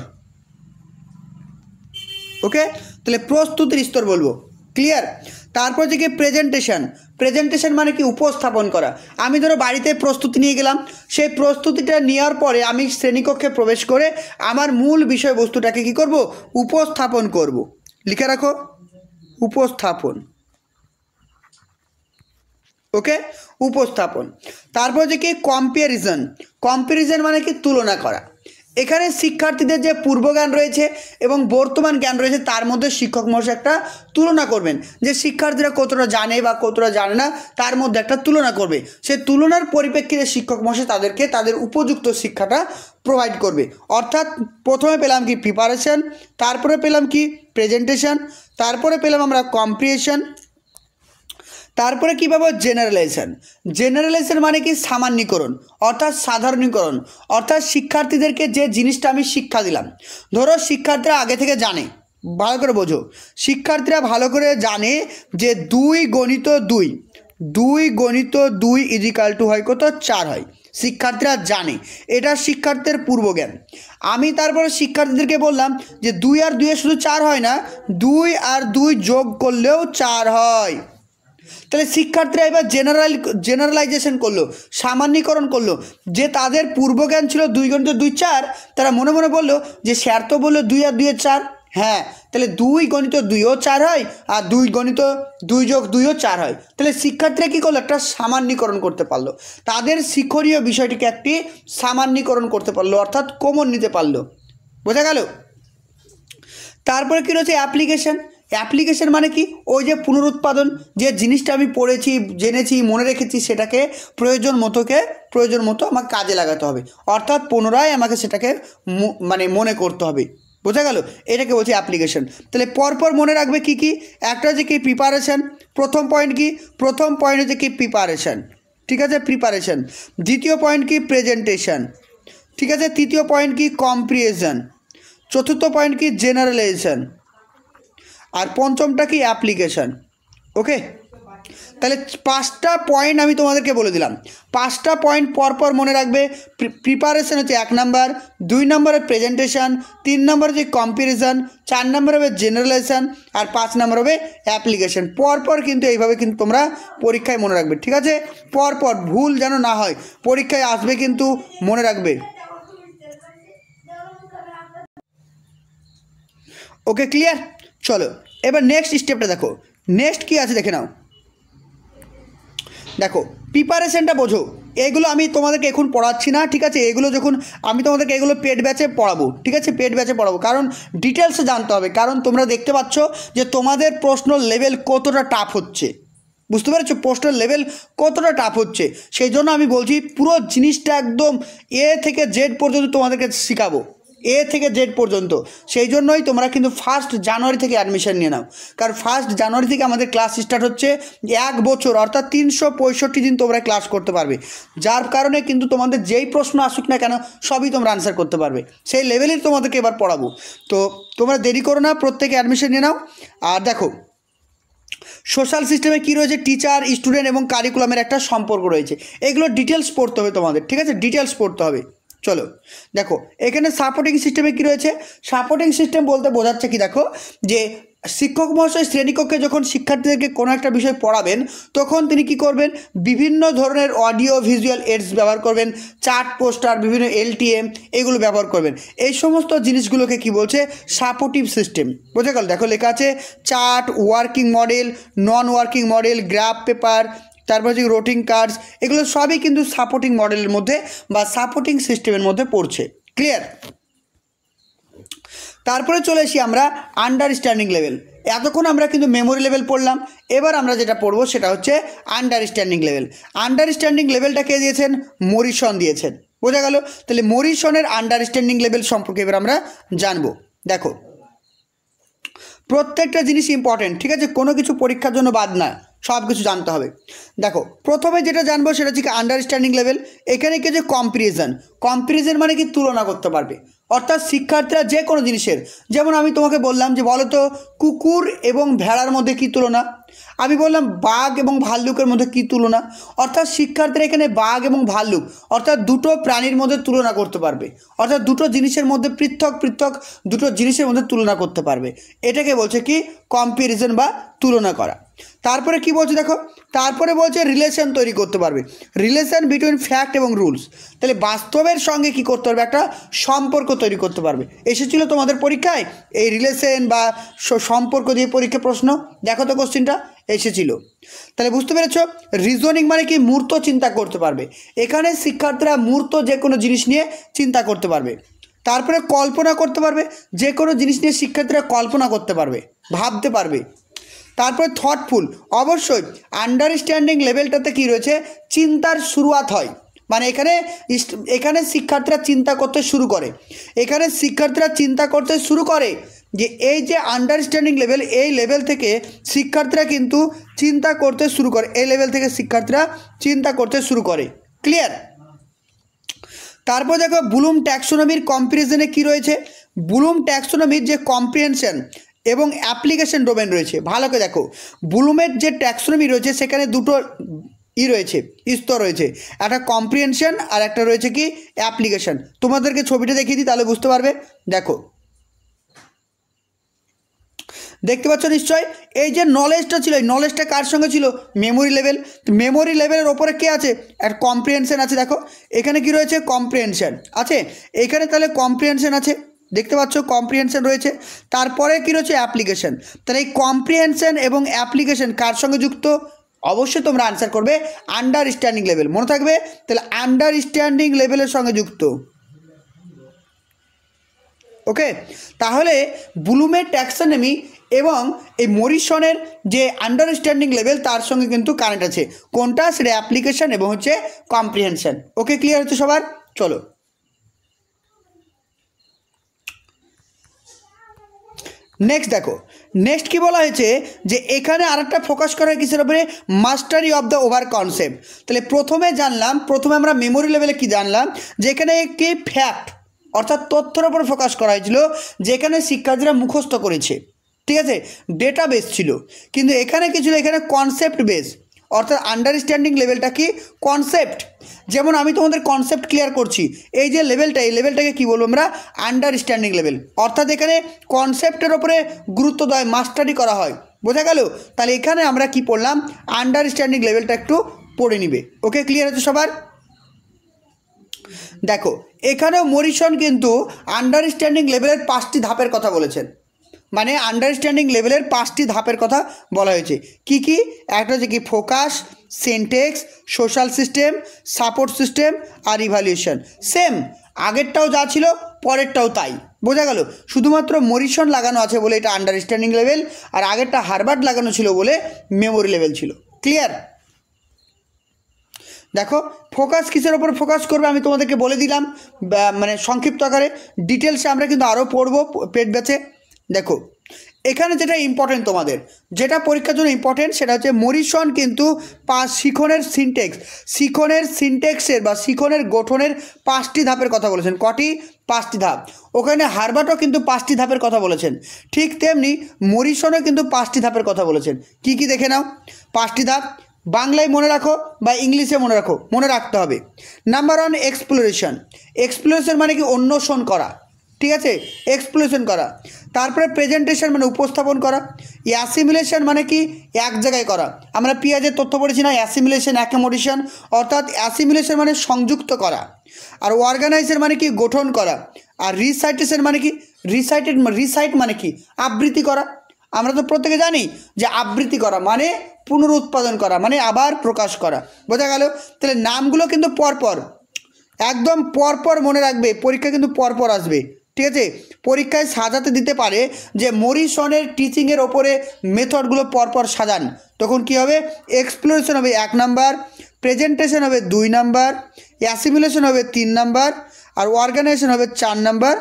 [SPEAKER 1] ওকে, তাহলে প্রস্তুতির স্তর বলবো, ক্লিয়ার। তারপর থেকে প্রেজেন্টেশন মানে কি? উপস্থাপন করা। আমি ধরো বাড়িতে প্রস্তুতি নিয়ে গেলাম, সেই প্রস্তুতিটা নেওয়ার পরে আমি শ্রেণীকক্ষে প্রবেশ করে আমার মূল বিষয়বস্তুটাকে কি করব? উপস্থাপন করব। লিখে রাখো, উপস্থাপন। ওকে, উপস্থাপন। তারপর যে কি কম্প্যারিজন, কম্প্যারিজন মানে কি তুলনা করা। এখানে শিক্ষার্থীদের যে পূর্বজ্ঞান রয়েছে এবং বর্তমান জ্ঞান রয়েছে তার মধ্যে শিক্ষক মহাশয় একটা তুলনা করবেন, যে শিক্ষার্থীরা কতটা জানে বা কতটা জানে না তার মধ্যে একটা তুলনা করবে। সে তুলনার পরিপ্রেক্ষিতে শিক্ষক মহাশয় তাদেরকে তাদের উপযুক্ত শিক্ষাটা প্রোভাইড করবে। অর্থাৎ প্রথমে পেলাম কি প্রিপারেশন, তারপরে পেলাম কি প্রেজেন্টেশন, তারপরে পেলাম আমরা কম্প্রিহেনশন, তারপরে কী পাবো জেনারেলাইজেশন। জেনারেলাইজেশন মানে কি সামান্যীকরণ অর্থাৎ সাধারণীকরণ, অর্থাৎ শিক্ষার্থীদেরকে যে জিনিসটা আমি শিক্ষা দিলাম, ধরো শিক্ষার্থীরা আগে থেকে জানে, ভালো করে বোঝো, শিক্ষার্থীরা ভালো করে জানে যে 2 গণিত 2 গণিত 2 ইজিক্যাল টু হয় কত 4 হয়, শিক্ষার্থীরা জানে, এটা শিক্ষার্থীর পূর্বজ্ঞান। আমি তারপরে শিক্ষার্থীদেরকে বললাম যে 2 আর 2 শুধু 4 হয় না, 2 আর 2 যোগ করলেও 4 হয়। তাহলে শিক্ষার্থীরা এবার জেনারেলাইজেশন করলো, সামান্যীকরণ করলো, যে তাদের পূর্বজ্ঞান ছিল 2 গণিত 2 4, তারা মনে মনে বললো যে স্যার তো বললো 2 আর 2 4, হ্যাঁ তাহলে 2 গণিত 2ও 4 হয় আর 2 গণিত 2 যোগ 2ও 4 হয়। তাহলে শিক্ষার্থীরা কী করলো, একটা সামান্যীকরণ করতে পারলো, তাদের শিক্ষণীয় বিষয়টিকে একটি সামান্যীকরণ করতে পারলো, অর্থাৎ কমন নিতে পারলো। বোঝা গেল? তারপরে কী রয়েছে অ্যাপ্লিকেশন। অ্যাপ্লিকেশন মানে কি, ওই যে পুনরুৎপাদন, যে জিনিসটা আমি পড়েছি জেনেছি মনে রেখেছি সেটাকে প্রয়োজন মতো আমাকে কাজে লাগাতে হবে, অর্থাৎ পুনরায় আমাকে সেটাকে মানে মনে করতে হবে। বোঝা গেল? এটাকে বলছি অ্যাপ্লিকেশন। তাহলে পরপর মনে রাখবে কি কি, একটা হচ্ছে কি প্রিপারেশন, প্রথম পয়েন্ট কি, প্রথম পয়েন্ট হচ্ছে কি প্রিপারেশন, ঠিক আছে প্রিপারেশন। দ্বিতীয় পয়েন্ট কি প্রেজেন্টেশন, ঠিক আছে। তৃতীয় পয়েন্ট কি কম্প্রিহেনশন, চতুর্থ পয়েন্ট কি জেনারেলাইজেশন, আর পঞ্চমটা কি অ্যাপ্লিকেশন। ওকে, তাহলে 5টা পয়েন্ট আমি তোমাদেরকে বলে দিলাম, 5টা পয়েন্ট পরপর মনে রাখবে। প্রিপারেশন হচ্ছে 1 নাম্বার, 2 নম্বরে প্রেজেন্টেশন, 3 নম্বর হচ্ছে কম্প্যারিজন, 4 নম্বর হবে জেনারেলাইজেশন, আর 5 নম্বর হবে অ্যাপ্লিকেশন। পরপর কিন্তু এইভাবে কিন্তু তোমরা পরীক্ষায় মনে রাখবে, ঠিক আছে? পরপর, ভুল যেন না হয়, পরীক্ষায় আসবে কিন্তু মনে রাখবে। ওকে, ক্লিয়ার? চলো এবার নেক্সট স্টেপটা দেখো, নেক্সট কী আছে দেখে নাও। দেখো প্রিপারেশনটা বোঝো, এগুলো আমি তোমাদেরকে এখন পড়াচ্ছি না, ঠিক আছে? এগুলো যখন আমি তোমাদেরকে এগুলো পেড ব্যাচে পড়াবো, ঠিক আছে? পেড ব্যাচে পড়াবো, কারণ ডিটেলসে জানতে হবে, কারণ তোমরা দেখতে পাচ্ছ যে তোমাদের প্রশ্ন লেভেল কতটা টাফ হচ্ছে, বুঝতে পেরেছো? প্রশ্নের লেভেল কতটা টাফ হচ্ছে, সেই জন্য আমি বলছি পুরো জিনিসটা একদম এ থেকে জেড পর্যন্ত তোমাদেরকে শেখাবো, এ থেকে জেড পর্যন্ত। সেই জন্যই তোমরা কিন্তু 1 জানুয়ারি থেকে অ্যাডমিশন নিয়ে নাও, কারণ 1 জানুয়ারি থেকে আমাদের ক্লাস স্টার্ট হচ্ছে, 1 বছর অর্থাৎ 365 দিন তোমরা ক্লাস করতে পারবে, যার কারণে কিন্তু তোমাদের যেই প্রশ্ন আসুক না কেন সবই তোমরা আনসার করতে পারবে, সেই লেভেলেই তোমাদেরকে এবার পড়াবো। তো তোমরা দেরি করো না, প্রত্যেকে অ্যাডমিশন নিয়ে নাও। আর দেখো সোশ্যাল সিস্টেমে কী রয়েছে, টিচার স্টুডেন্ট এবং কারিকুলামের একটা সম্পর্ক রয়েছে, এগুলো ডিটেলস পড়তে হবে তোমাদের, ঠিক আছে? ডিটেলস পড়তে হবে। চলো দেখো এখানে সাপোর্টিং সিস্টেমে কী রয়েছে, সাপোর্টিং সিস্টেম বলতে বোঝাচ্ছে কি, দেখো যে শিক্ষক মহাশয় শ্রেণীকক্ষে যখন শিক্ষার্থীদেরকে কোনো একটা বিষয় পড়াবেন তখন তিনি কি করবেন, বিভিন্ন ধরনের অডিও ভিজুয়াল এডস ব্যবহার করবেন, চার্ট পোস্টার, বিভিন্ন LTM এগুলো ব্যবহার করবেন। এই সমস্ত জিনিসগুলোকে কি বলছে, সাপোর্টিভ সিস্টেম। বোঝা গেল? দেখো লেখা আছে চার্ট, ওয়ার্কিং মডেল, নন ওয়ার্কিং মডেল, গ্রাফ পেপার, তারপর হচ্ছে রোটিং কার্ডস, এগুলো সবই কিন্তু সাপোর্টিং মডেলের মধ্যে বা সাপোর্টিং সিস্টেমের মধ্যে পড়ছে। ক্লিয়ার? তারপরে চলে আসি আমরা আন্ডারস্ট্যান্ডিং লেভেল। এতক্ষণ আমরা কিন্তু মেমোরি লেভেল পড়লাম, এবার আমরা যেটা পড়বো সেটা হচ্ছে আন্ডারস্ট্যান্ডিং লেভেল। আন্ডারস্ট্যান্ডিং লেভেলটা কে দিয়েছেন, মরিসন দিয়েছেন। বোঝা গেল? তাহলে মরিসনের আন্ডারস্ট্যান্ডিং লেভেল সম্পর্কে এবার আমরা জানবো। দেখো প্রত্যেকটা জিনিস ইম্পর্টেন্ট, ঠিক আছে? কোনো কিছু পরীক্ষার জন্য বাদ না, সব কিছু জানতে হবে। দেখো প্রথমে যেটা জানবো সেটা হচ্ছে আন্ডারস্ট্যান্ডিং লেভেল। এখানে কি যে কম্প্যারিজন, কম্প্যারিজন মানে কি তুলনা করতে পারবে, অর্থাৎ শিক্ষার্থীরা যে কোনো জিনিসের, যেমন আমি তোমাকে বললাম যে বলো তো কুকুর এবং ভেড়ার মধ্যে কী তুলনা, আমি বললাম বাঘ এবং ভাল্লুকের মধ্যে কী তুলনা, অর্থাৎ শিক্ষার্থীরা এখানে বাঘ এবং ভাল্লুক অর্থাৎ দুটো প্রাণীর মধ্যে তুলনা করতে পারবে, অর্থাৎ দুটো জিনিসের মধ্যে পৃথক পৃথক দুটো জিনিসের মধ্যে তুলনা করতে পারবে। এটাকে বলছে কি কম্প্যারিজন বা তুলনা করা। তারপরে কি বলছে দেখো, তারপরে বলছে রিলেশন তৈরি করতে পারবে, রিলেশন বিটুইন ফ্যাক্ট এবং রুলস। তাহলে বাস্তবের সঙ্গে কি করতে পারবে, একটা সম্পর্ক তৈরি করতে পারবে। এসেছিল তোমাদের পরীক্ষায় এই রিলেশন বা সম্পর্ক দিয়ে পরীক্ষা প্রশ্ন, দেখো তো কোশ্চেনটা, এসেছিল। তাহলে বুঝতে পেরেছো, রিজনিং মানে কি মূর্ত চিন্তা করতে পারবে। এখানে শিক্ষার্থীরা মূর্ত যে কোনো জিনিস নিয়ে চিন্তা করতে পারবে। তারপরে কল্পনা করতে পারবে, যে কোনো জিনিস নিয়ে শিক্ষার্থীরা কল্পনা করতে পারবে, ভাবতে পারবে। তারপরে থটফুল, অবশ্যই আন্ডারস্ট্যান্ডিং লেভেলটাতে কি রয়েছে, চিন্তার শুরুয়াত হয়, মানে এখানে শিক্ষার্থীরা চিন্তা করতে শুরু করে, এখানে শিক্ষার্থীরা চিন্তা করতে শুরু করে যে এই যে আন্ডারস্ট্যান্ডিং লেভেল, এই লেভেল থেকে শিক্ষার্থীরা কিন্তু চিন্তা করতে শুরু করে, এই লেভেল থেকে শিক্ষার্থীরা চিন্তা করতে শুরু করে। ক্লিয়ার? তারপর দেখো ব্লুম ট্যাক্সোনমির কম্পারিজনে কি রয়েছে, ব্লুম ট্যাক্সোনমির যে কম্প্রিহেনশন এবং অ্যাপ্লিকেশন ডোমেন রয়েছে, ভালো করে দেখো। ব্লুমের যে ট্যাক্সোনমি রয়েছে সেখানে দুটো রয়েছে, স্তর রয়েছে, একটা কম্প্রিহেনশন আর একটা রয়েছে কি অ্যাপ্লিকেশন। তোমাদেরকে ছবিটা দেখিয়ে দিই, তাহলে বুঝতে পারবে। দেখো, দেখতে পাচ্ছ নিশ্চয়, এই যে নলেজটা ছিল, এই নলেজটা কার সঙ্গে ছিল, মেমোরি লেভেল। মেমোরি লেভেলের ওপরে কে আছে, একটা কম্প্রিহেনশন আছে। দেখো এখানে কি রয়েছে, কম্প্রিহেনশন আছে, এখানে তাহলে কম্প্রিহেনশন আছে, দেখতে পাচ্ছ কম্প্রিহেনশন রয়েছে। তারপরে কি রয়েছে, অ্যাপ্লিকেশন। তাহলে এই কম্প্রিহেনশন এবং অ্যাপ্লিকেশন কার সঙ্গে যুক্ত, অবশ্যই তোমরা আনসার করবে আন্ডারস্ট্যান্ডিং লেভেল, মনে থাকবে। তাহলে আন্ডারস্ট্যান্ডিং লেভেলের সঙ্গে যুক্ত। ওকে, তাহলে ব্লুমের ট্যাক্সোনমি এবং এই মরিসনের যে আন্ডারস্ট্যান্ডিং লেভেল তার সঙ্গে কিন্তু কানেক্ট আছে। কোনটা, সেটা অ্যাপ্লিকেশন এবং হচ্ছে কম্প্রিহেনশন। ওকে, ক্লিয়ার হচ্ছে সবার? চলো নেক্সট দেখো, নেক্সট কি বলা হয়েছে যে এখানে আরেকটা ফোকাস করা হয় কিসের উপরে, মাস্টারি অফ দ্য ওভার কনসেপ্ট। তাহলে প্রথমে আমরা মেমোরি লেভেলে কি জানলাম, যে এখানে একটি ফ্যাক্ট অর্থাৎ তথ্যের উপর ফোকাস করা হয়েছিল, যেখানে শিক্ষার্থীরা মুখস্থ করেছে, ঠিক আছে, ডেটা বেস ছিল। কিন্তু এখানে কি ছিল, এখানে কনসেপ্ট বেস, অর্থাৎ আন্ডারস্ট্যান্ডিং লেভেলটা কি কনসেপ্ট। যেমন আমি তোমাদের কনসেপ্ট ক্লিয়ার করছি, এই যে লেভেলটা, এই লেভেলটাকে কী বলবো আমরা, আন্ডারস্ট্যান্ডিং লেভেল। অর্থাৎ এখানে কনসেপ্টের ওপরে গুরুত্ব দেয়, মাস্টারি করা হয়, বোঝা গেল? তাহলে এখানে আমরা কি পড়লাম, আন্ডারস্ট্যান্ডিং লেভেলটা একটু পড়ে নিবে। ওকে, ক্লিয়ার হচ্ছে সবার? দেখো এখানেও মরিসন কিন্তু আন্ডারস্ট্যান্ডিং লেভেলের 5টি ধাপের কথা বলেছেন, মানে আন্ডারস্ট্যান্ডিং লেভেলের 5টি ধাপের কথা বলা হয়েছে। কি কি? একটা হচ্ছে কি focus, syntax, social system, support system আর ইভ্যালুয়েশন। সেম আগেরটাও যা ছিল পরেরটাও তাই, বোঝা গেল? শুধুমাত্র মরিসন লাগানো আছে বলে এটা আন্ডারস্ট্যান্ডিং লেভেল, আর আগেরটা হারবার্ট লাগানো ছিল বলে মেমোরি লেভেল ছিল। ক্লিয়ার? দেখো ফোকাস কিসের ওপর ফোকাস করবে আমি তোমাদেরকে বলে দিলাম, মানে সংক্ষিপ্ত আকারে। ডিটেলসে আমরা কিন্তু আরও পড়বো পেট ব্যাচে। দেখো এখানে যেটা ইম্পর্টেন্ট, তোমাদের যেটা পরীক্ষার জন্য ইম্পর্টেন্ট, সেটা হচ্ছে মরিসন কিন্তু শিখনের সিনটেক্সের বা শিখনের গঠনের 5টি ধাপের কথা বলেছেন। কটি? 5টি ধাপ। ওখানে হারবার্টও কিন্তু 5টি ধাপের কথা বলেছেন, ঠিক তেমনি মরিসনও কিন্তু 5টি ধাপের কথা বলেছেন। কি কি দেখে নাও 5টি ধাপ, বাংলায় মনে রাখো বা ইংলিশে মনে রাখো, মনে রাখতে হবে। Number 1 exploration. এক্সপ্লোরেশন মানে কি অন্বেষণ করা, ঠিক আছে, এক্সপ্লোরেশন করা। তারপরে প্রেজেন্টেশন মানে উপস্থাপন করা। অ্যাসিমিলেশন মানে কি এক জায়গায় করা, আমরা পিঁয়াজের তথ্য পড়েছি না, অ্যাসিমিলেশন অ্যাকোমোডেশন, অর্থাৎ অ্যাসিমিলেশন মানে সংযুক্ত করা। আর অর্গানাইজেশন মানে কি গঠন করা। আর রিসাইটেশন মানে কি রিসাইট মানে কি আবৃত্তি করা। আমরা তো প্রত্যেকে জানি যে আবৃত্তি করা মানে পুনরুৎপাদন করা, মানে আবার প্রকাশ করা, বোঝা গেল? তাহলে নামগুলো কিন্তু পরপর, একদম পরপর মনে রাখবে, পরীক্ষা কিন্তু পরপর আসবে, ঠিক আছে? পরীক্ষায় সাজাতে দিতে পারে যে মরিসনের টিচিংয়ের ওপরে মেথডগুলো পরপর সাজান, তখন কি হবে, এক্সপ্লোরেশন হবে 1 নাম্বার, প্রেজেন্টেশন হবে 2 নাম্বার, অ্যাসিমিলেশন হবে 3 নাম্বার, আর অর্গানাইজেশন হবে 4 নাম্বার,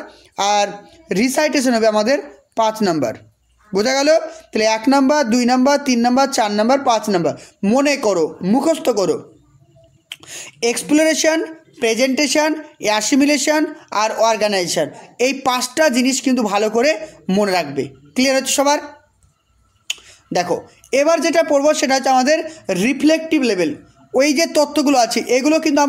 [SPEAKER 1] আর রিসাইটেশন হবে আমাদের 5 নাম্বার, বোঝা গেল? তাহলে 1 number, 2 number, 3 number, 4 number, 5 number মনে করো, মুখস্থ করো। এক্সপ্লোরেশন, প্রেজেন্টেশন, অ্যাসিমিলেশন আর অর্গানাইজেশন, এই 5টা জিনিস কিন্তু ভালো করে মনে রাখবে। ক্লিয়ার হচ্ছে সবার? দেখো এবার যেটা পড়বো সেটা হচ্ছে আমাদের রিফ্লেকটিভ লেভেল। ওই যে তথ্যগুলো আছে এগুলো কিন্তু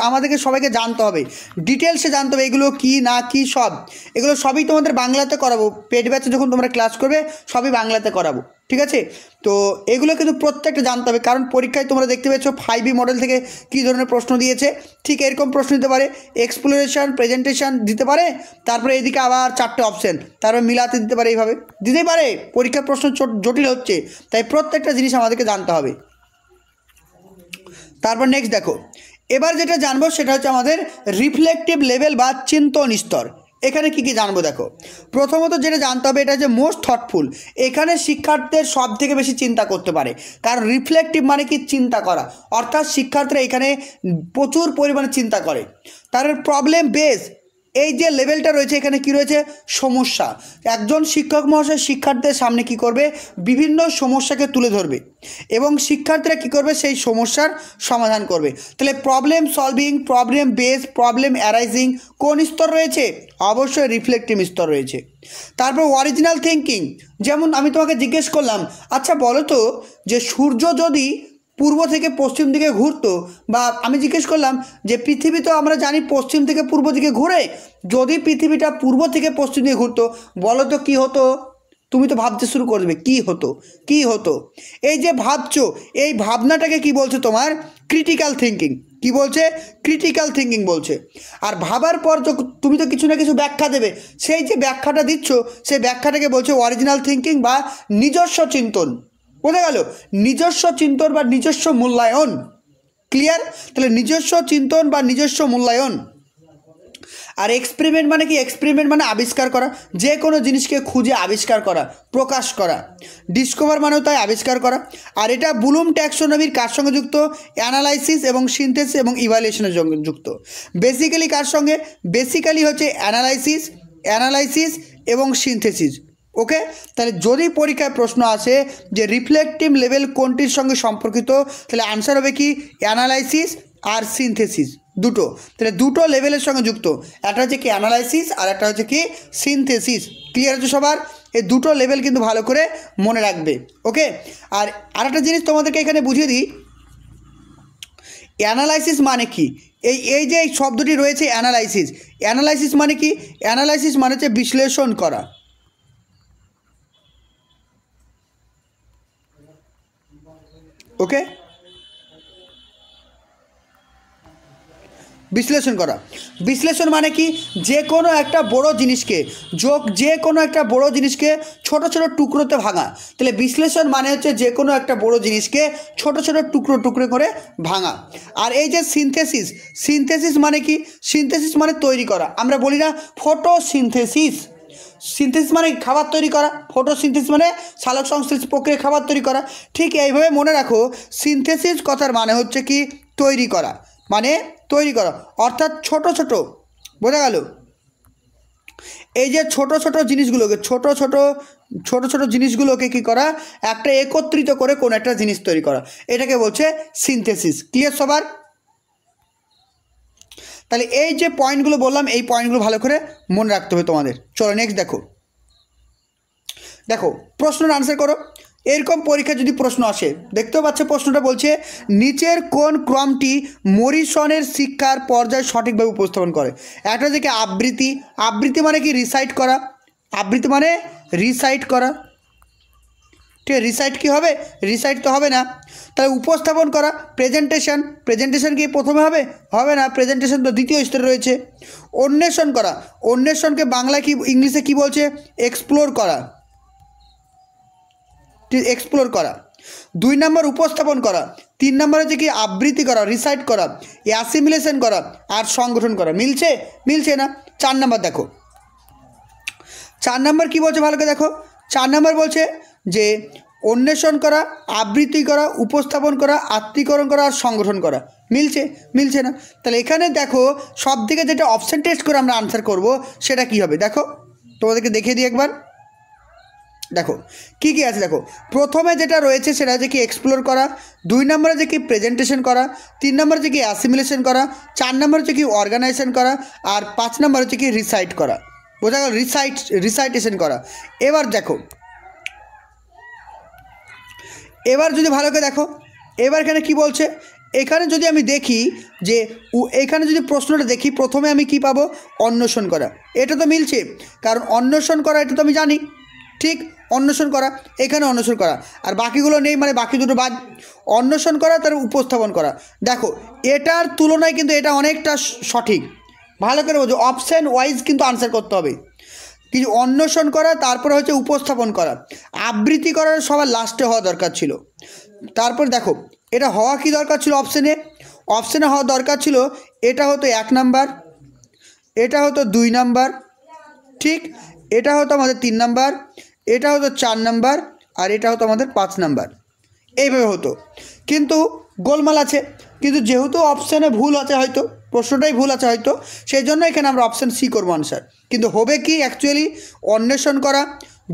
[SPEAKER 1] আমাদেরকে সবাইকে জানতে হবে, ডিটেলসে জানতে হবে এগুলো কি না কি সব, এগুলো সবই তোমাদের বাংলাতে করাবো। পেট ব্যাচে যখন তোমরা ক্লাস করবে সবই বাংলাতে করাবো, ঠিক আছে। তো এগুলো কিন্তু প্রত্যেকটা জানতে হবে, কারণ পরীক্ষায় তোমরা দেখতে পেয়েছো 5B মডেল থেকে কী ধরনের প্রশ্ন দিয়েছে। ঠিক এরকম প্রশ্ন দিতে পারে, এক্সপ্লোরেশন, প্রেজেন্টেশন দিতে পারে, তারপরে এদিকে আবার 4টে অপশান, তারপরে মিলাতে দিতে পারে, এইভাবে দিতেই পারে। পরীক্ষার প্রশ্ন জটিল হচ্ছে, তাই প্রত্যেকটা জিনিস আমাদেরকে জানতে হবে। তারপর নেক্সট দেখো, এবার যেটা জানবো সেটা হচ্ছে আমাদের রিফ্লেকটিভ লেভেল বা চিন্তন স্তর। এখানে কি কি জানবো দেখো, প্রথমত যেটা জানতে হবে এটা হচ্ছে মোস্ট থটফুল। এখানে শিক্ষার্থীদের সব থেকে বেশি চিন্তা করতে পারে, কারণ রিফ্লেকটিভ মানে কি চিন্তা করা, অর্থাৎ শিক্ষার্থীরা এখানে প্রচুর পরিমাণে চিন্তা করে। তার প্রবলেম বেস, এই যে লেভেলটা রয়েছে এখানে কি রয়েছে, সমস্যা। একজন শিক্ষক মহাশয় শিক্ষার্থীদের সামনে কি করবে, বিভিন্ন সমস্যাকে তুলে ধরবে এবং শিক্ষার্থীরা কি করবে, সেই সমস্যার সমাধান করবে। তাহলে problem solving, problem base, problem arising কোন স্তর রয়েছে, অবশ্যই রিফ্লেকটিভ স্তর রয়েছে। তারপর অরিজিনাল থিঙ্কিং, যেমন আমি তোমাকে জিজ্ঞেস করলাম, আচ্ছা বলো তো যে সূর্য যদি পূর্ব থেকে পশ্চিম দিকে ঘুরতো, বা আমি জিজ্ঞেস করলাম যে পৃথিবী তো আমরা জানি পশ্চিম থেকে পূর্ব দিকে ঘুরে, যদি পৃথিবীটা পূর্ব থেকে পশ্চিম দিকে ঘুরতো বলো তো কী হতো, তুমি তো ভাবতে শুরু করবে কী হতো, কী হতো। এই যে ভাবছো, এই ভাবনাটাকে কি বলছে তোমার ক্রিটিক্যাল থিঙ্কিং। কি বলছে, ক্রিটিক্যাল থিঙ্কিং বলছে। আর ভাবার পর তো তুমি তো কিছু না কিছু ব্যাখ্যা দেবে, সেই যে ব্যাখ্যাটা দিচ্ছ সেই ব্যাখ্যাটাকে বলছে অরিজিনাল থিঙ্কিং বা নিজস্ব চিন্তন। বোঝা গেল, নিজস্ব চিন্তন বা নিজস্ব মূল্যায়ন। ক্লিয়ার? তাহলে নিজস্ব চিন্তন বা নিজস্ব মূল্যায়ন। আর এক্সপেরিমেন্ট মানে কি, এক্সপেরিমেন্ট মানে আবিষ্কার করা, যে কোনো জিনিসকে খুঁজে আবিষ্কার করা, প্রকাশ করা। ডিসকভার মানেও তাই আবিষ্কার করা। আর এটা ব্লুম ট্যাক্সোনমির কার সঙ্গে যুক্ত, অ্যানালাইসিস এবং সিনথেসিস এবং ইভালুয়েশনের সঙ্গে যুক্ত। বেসিক্যালি কার সঙ্গে, বেসিক্যালি হচ্ছে অ্যানালাইসিস এবং সিনথেসিস। ওকে, তাহলে যদি পরীক্ষায় প্রশ্ন আসে যে রিফ্লেকটিভ লেভেল কোনটির সঙ্গে সম্পর্কিত, তাহলে আনসার হবে কি অ্যানালাইসিস আর সিনথেসিস, দুটো। তাহলে দুটো লেভেলের সঙ্গে যুক্ত, একটা হচ্ছে কি অ্যানালাইসিস আর একটা হচ্ছে কি সিনথেসিস। ক্লিয়ার হচ্ছে সবার? এই দুটো লেভেল কিন্তু ভালো করে মনে রাখবে। ওকে, আর আরেকটা জিনিস তোমাদেরকে এখানে বুঝিয়ে দিই, অ্যানালাইসিস মানে কি। এই যে এই শব্দটি রয়েছে অ্যানালাইসিস মানে কি, অ্যানালাইসিস মানে হচ্ছে বিশ্লেষণ করা। ওকে, বিশ্লেষণ করা। বিশ্লেষণ মানে কি, যে কোনো একটা বড় জিনিসকে ছোট ছোট টুকরোতে ভাঙা। তাহলে বিশ্লেষণ মানে হচ্ছে যে কোনো একটা বড় জিনিসকে ছোট ছোট টুকরো করে ভাঙা। আর এই যে সিনথেসিস মানে কি, সিনথেসিস মানে তৈরি করা। আমরা বলি না ফটোসিনথেসিস, সিনথেসিস মানে খাবার তৈরি করা, ফটোসিনথেসিস মানে সালোক সংশ্লেষ প্রক্রিয়া খাবার তৈরি করা। ঠিক এইভাবে মনে রাখো, সিনথেসিস কথার মানে হচ্ছে কি তৈরি করা, অর্থাৎ ছোট ছোট। বোঝা গেল? এই যে ছোট ছোট জিনিসগুলোকে কী করা, একটা একত্রিত করে কোনো একটা জিনিস তৈরি করা, এটাকে বলছে সিনথেসিস। ক্লিয়ার সবার? তাহলে এই যে পয়েন্টগুলো বললাম, এই পয়েন্টগুলো ভালো করে মনে রাখতে হবে তোমাদের। চলো নেক্সট দেখো প্রশ্নের আনসার করো। এরকম পরীক্ষা যদি প্রশ্ন আসে, দেখতেও পাচ্ছে প্রশ্নটা বলছে নিচের কোন ক্রমটি মরিসনের শিক্ষার পর্যায়ে সঠিকভাবে উপস্থাপন করে। একটা হচ্ছে কি আবৃত্তি মানে কি রিসাইট করা, ঠিক আছে। রিসাইট কি হবে, রিসাইট তো হবে না। তাহলে উপস্থাপন করা, প্রেজেন্টেশন কি প্রথমে হবে না, প্রেজেন্টেশন তো দ্বিতীয় স্তরে রয়েছে। অন্বেষণকে বাংলায় কি, ইংলিশে কি বলছে, এক্সপ্লোর করা। 2 নম্বর উপস্থাপন করা। 3 নম্বর হচ্ছে কি আবৃত্তি করা, রিসাইট করা, অ্যাসিমিলেশন করা আর সংগঠন করা। মিলছে না? 4 নম্বর দেখো, 4 নম্বর কী বলছে ভালো করে দেখো। 4 নম্বর বলছে যে অন্বেষণ করা, আবৃত্তি করা, উপস্থাপন করা, আত্মীকরণ করা আর সংগঠন করা। মিলছে না? তাহলে এখানে দেখো সব থেকে যেটা অপশান টেস্ট করে আমরা আনসার করব সেটা কি হবে দেখো, তোমাদেরকে দেখিয়ে দিই একবার। দেখো কি কি আছে, দেখো প্রথমে যেটা রয়েছে সেটা হচ্ছে কি এক্সপ্লোর করা, 2 নম্বরে হচ্ছে কি প্রেজেন্টেশন করা, 3 নম্বর হচ্ছে কি অ্যাসিমিলেশন করা, 4 নম্বর হচ্ছে কি অর্গানাইজেশন করা আর 5 নম্বর হচ্ছে কি রিসাইট করা। বোঝা গেল? রিসাইটেশন করা। এবার দেখো, এবার যদি ভালো করে দেখো, এবার এখানে কি বলছে, এখানে যদি আমি দেখি যে এখানে যদি প্রশ্নটা দেখি, প্রথমে আমি কি পাবো, অন্বেষণ করা। এটা তো মিলছে, কারণ অন্বেষণ করা এটা তো আমি জানি, ঠিক, অন্বেষণ করা, এখানে অন্বেষণ করা, আর বাকিগুলো নেই মানে বাকি দুটো বাদ। অন্বেষণ করা তার উপস্থাপন করা। দেখো এটার তুলনায় কিন্তু এটা অনেকটা সঠিক, ভালো করে বোঝো, অপশান ওয়াইজ কিন্তু আনসার করতে হবে। কিছু অন্বেষণ করা, তারপরে হচ্ছে উপস্থাপন করা, আবৃত্তি করার সবার লাস্টে হওয়া দরকার ছিল। তারপর দেখো এটা হওয়া কি দরকার ছিল, অপশানে হওয়া দরকার ছিল এটা হতো 1 নাম্বার, এটা হতো 2 নাম্বার, ঠিক, এটা হতো আমাদের 3 নাম্বার, এটা হতো 4 নাম্বার, আর এটা হতো আমাদের 5 নাম্বার, এইভাবে হতো। কিন্তু গোলমাল আছে, কিন্তু যেহেতু অপশানে ভুল আছে, হয়তো প্রশ্নটাই ভুল আছে হয়তো, সেই জন্য এখানে আমরা অপশান সি করবো আনসার। কিন্তু হবে কি অ্যাকচুয়ালি, অন্বেষণ করা,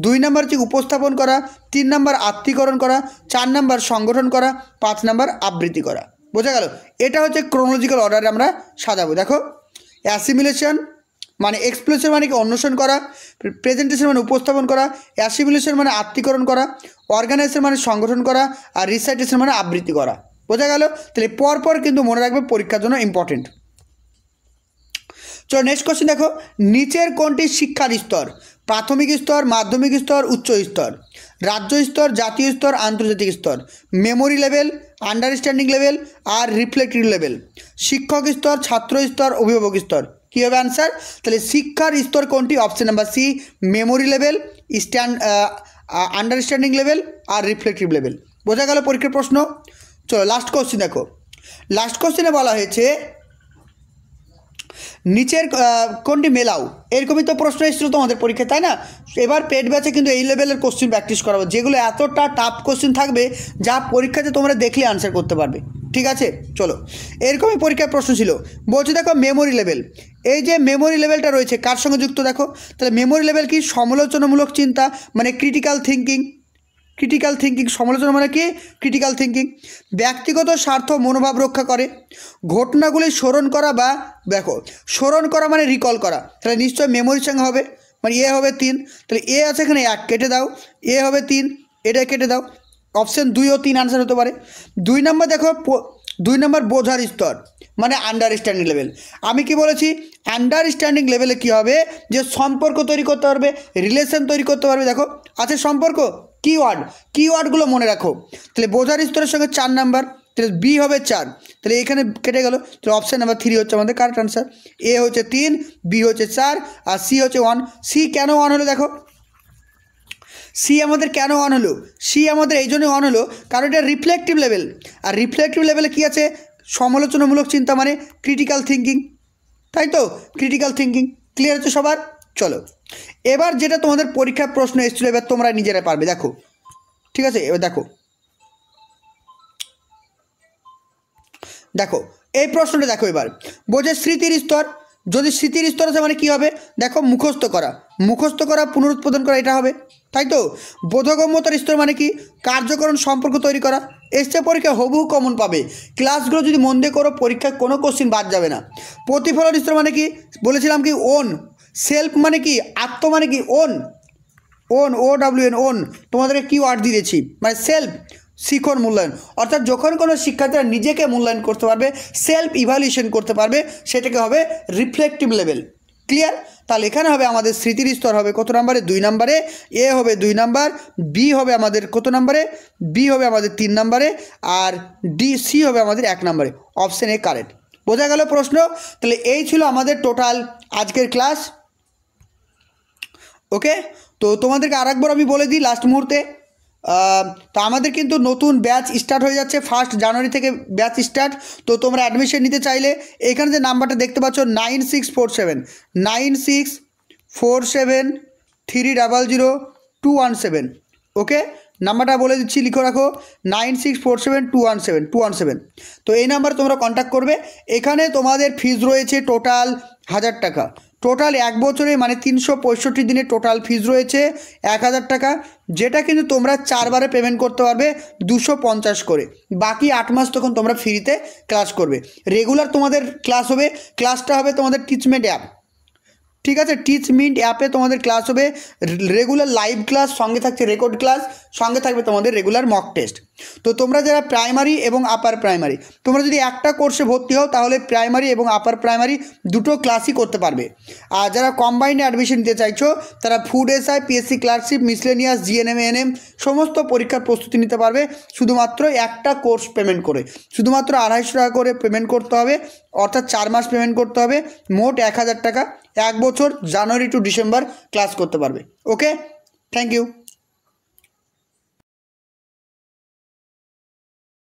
[SPEAKER 1] 2 নাম্বার হচ্ছে উপস্থাপন করা, 3 নাম্বার আত্মীকরণ করা, 4 নাম্বার সংগঠন করা, 5 নাম্বার আবৃত্তি করা। বোঝা গেল? এটা হচ্ছে ক্রোনোলজিক্যাল অর্ডারে আমরা সাজাবো। দেখো অ্যাসিমিলেশন মানে এক্সপ্লেশন মানে কি অন্বেষণ করা, প্রেজেন্টেশন মানে উপস্থাপন করা, অ্যাসিমিলেশন মানে আত্মীকরণ করা, অর্গানাইজেশন মানে সংগঠন করা, আর রিসাইটেশন মানে আবৃত্তি করা। বোঝা গেল? তাহলে পরপর কিন্তু মনে রাখবে, পরীক্ষার জন্য ইম্পর্টেন্ট। চলো নেক্সট কোশ্চেন দেখো, নিচের কোনটি শিক্ষার স্তর? প্রাথমিক স্তর, মাধ্যমিক স্তর, উচ্চ স্তর, রাজ্য স্তর, জাতীয় স্তর, আন্তর্জাতিক স্তর, মেমোরি লেভেল, আন্ডারস্ট্যান্ডিং লেভেল, আর রিফ্লেক্টিভ লেভেল, শিক্ষক স্তর, ছাত্র স্তর, অভিভাবক স্তর। কী হবে অ্যান্সার? তাহলে শিক্ষার স্তর কোনটি? Option number C, memory level, understanding level, আর রিফ্লেক্টিভ লেভেল। বোঝা গেল পরীক্ষার প্রশ্ন? চলো লাস্ট কোশ্চেন দেখো, লাস্ট কোশ্চেনে বলা হয়েছে নিচের কোনটি মেলাও, এরকমই তো প্রশ্ন এসেছিল তোমাদের পরীক্ষায়, তাই না? এবার পেড ব্যাচে কিন্তু এই লেভেলের কোশ্চেন প্র্যাকটিস করাবো, যেগুলো এতটা টাফ কোশ্চেন থাকবে যা পরীক্ষাতে তোমরা দেখলে আনসার করতে পারবে। ঠিক আছে, চলো এরকমই পরীক্ষার প্রশ্ন ছিল। বলছি দেখো মেমোরি লেভেল, এই যে মেমোরি লেভেলটা রয়েছে কার সঙ্গে যুক্ত দেখো, তাহলে মেমোরি লেভেল কি? সমালোচনামূলক চিন্তা মানে ক্রিটিক্যাল থিঙ্কিং, ক্রিটিক্যাল থিঙ্কিং, সমালোচনা মানে কি? Critical thinking. ব্যক্তিগত স্বার্থ মনোভাব রক্ষা করে, ঘটনাগুলি স্মরণ করা বা দেখো স্মরণ করা মানে রিকল করা, তাহলে নিশ্চয় মেমোরির সঙ্গে হবে, মানে এ হবে 3, তাহলে এ আছে এখানে 1 কেটে দাও, এ হবে 3, এটা কেটে দাও, অপশান 2 ও 3 আনসার হতে পারে। 2 নম্বর দেখো, 2 নম্বর বোঝার স্তর মানে আন্ডারস্ট্যান্ডিং লেভেল। আমি কি বলেছি? আন্ডারস্ট্যান্ডিং লেভেলে কি হবে, যে সম্পর্ক তৈরি করতে পারবে, রিলেশন তৈরি করতে পারবে। দেখো আছে সম্পর্ক, কিওয়ার্ডগুলো মনে রাখো। তাহলে বোঝার স্তরের সঙ্গে 4 নাম্বার, তাহলে বি হবে 4, তাহলে এখানে কেটে গেল, তাহলে অপশান নাম্বার 3 হচ্ছে আমাদের কারেক্ট আনসার। এ হচ্ছে 3, বি হচ্ছে 4, আর সি হচ্ছে 1। সি কেন 1 হলো দেখো, সি আমাদের কেন 1 হলো? সি আমাদের এই জন্য 1 হলো কারণ এটা রিফ্লেক্টিভ লেভেল, আর রিফ্লেক্টিভ লেভেলে কী আছে? সমালোচনামূলক চিন্তা মানে ক্রিটিক্যাল থিঙ্কিং, তাই তো? ক্রিটিক্যাল থিঙ্কিং ক্লিয়ার হচ্ছে সবার? চলো এবার যেটা তোমাদের পরীক্ষার প্রশ্ন এসেছিলো, এবার তোমরা নিজেরা পারবে। দেখো ঠিক আছে, এবার দেখো দেখো এই প্রশ্নটা দেখো, এবার বোঝে স্মৃতির স্তর, যদি স্মৃতির স্তর আছে মানে কী হবে? দেখো মুখস্থ করা, পুনরুৎপাদন করা, এটা হবে, তাই তো? বোধগম্যতার স্তর মানে কি? কার্যকরণ সম্পর্ক তৈরি করা। এসছে পরীক্ষা হুবহু কমন পাবে, ক্লাসগুলো যদি মন দিয়ে করো পরীক্ষায় কোনো কোশ্চিন বাদ যাবে না। প্রতিফলন স্তর মানে কি? বলেছিলাম কি ওন, সেলফ মানে কি? আত্ম মানে কি? ওন, OWN, ওন, তোমাদেরকে কি ওয়ার্ড দিয়েছি মানে সেলফ, শিখন মূল্যায়ন, অর্থাৎ যখন কোনো শিক্ষার্থীরা নিজেকে মূল্যায়ন করতে পারবে, সেলফ ইভ্যালুয়েশন করতে পারবে, সেটাকে হবে রিফ্লেক্টিভ লেভেল। ক্লিয়ার? তাহলে এখানে হবে আমাদের স্মৃতির স্তর হবে কত নম্বরে? 2 নম্বরে, এ হবে 2 নম্বর, বি হবে আমাদের কত নম্বরে? বি হবে আমাদের 3 নম্বরে, আর সি হবে আমাদের 1 নম্বরে। Option A correct. বোঝা গেল প্রশ্ন? তাহলে এই ছিল আমাদের টোটাল আজকের ক্লাস। ওকে, তো তোমাদেরকে আরেকবার আমি বলে দিই লাস্ট মুহূর্তে, তো আমাদের কিন্তু নতুন ব্যাচ স্টার্ট হয়ে যাচ্ছে, 1 জানুয়ারি থেকে ব্যাচ স্টার্ট। তো তোমরা অ্যাডমিশন নিতে চাইলে এখানে যে নাম্বারটা দেখতে পাচ্ছ 9647 ওকে, নাম্বারটা বলে দিচ্ছি, লিখে রাখো 9647217217। তো এই নাম্বারে তোমরা কন্ট্যাক্ট করবে। এখানে তোমাদের ফিজ রয়েছে টোটাল 1000 টাকা, টোটাল 1 বছরে মানে 365 দিনের টোটাল ফিজ রয়েছে 1000 টাকা, যেটা কিন্তু তোমরা 4 বারে পেমেন্ট করতে পারবে 250 করে। বাকি 8 মাস তখন তোমরা ফ্রিতে ক্লাস করবে। রেগুলার তোমাদের ক্লাস হবে, ক্লাসটা হবে তোমাদের টিচমেন্ট অ্যাপ, ঠিক আছে? টিচমেন্ট অ্যাপে তোমাদের ক্লাস হবে, রেগুলার লাইভ ক্লাস, সঙ্গে থাকছে রেকর্ড ক্লাস, সঙ্গে থাকবে তোমাদের রেগুলার মক টেস্ট। তো তোমরা যারা প্রাইমারি এবং আপার প্রাইমারি, তোমরা যদি একটা কোর্সে ভর্তি হও তাহলে প্রাইমারি এবং আপার প্রাইমারি দুটো ক্লাসই করতে পারবে। আর যারা কম্বাইন্ডে অ্যাডমিশন নিতে চাইছো তারা food SI, PSC clerkship, miscellaneous, GNM, ANM সমস্ত পরীক্ষার প্রস্তুতি নিতে পারবে শুধুমাত্র একটা কোর্স পেমেন্ট করে। শুধুমাত্র 250 টাকা করে পেমেন্ট করতে হবে, অর্থাৎ 4 মাস পেমেন্ট করতে হবে, মোট 1000 টাকা। 1 বছর জানুয়ারি টু ডিসেম্বর ক্লাস করতে পারবে। ওকে, থ্যাংক ইউ।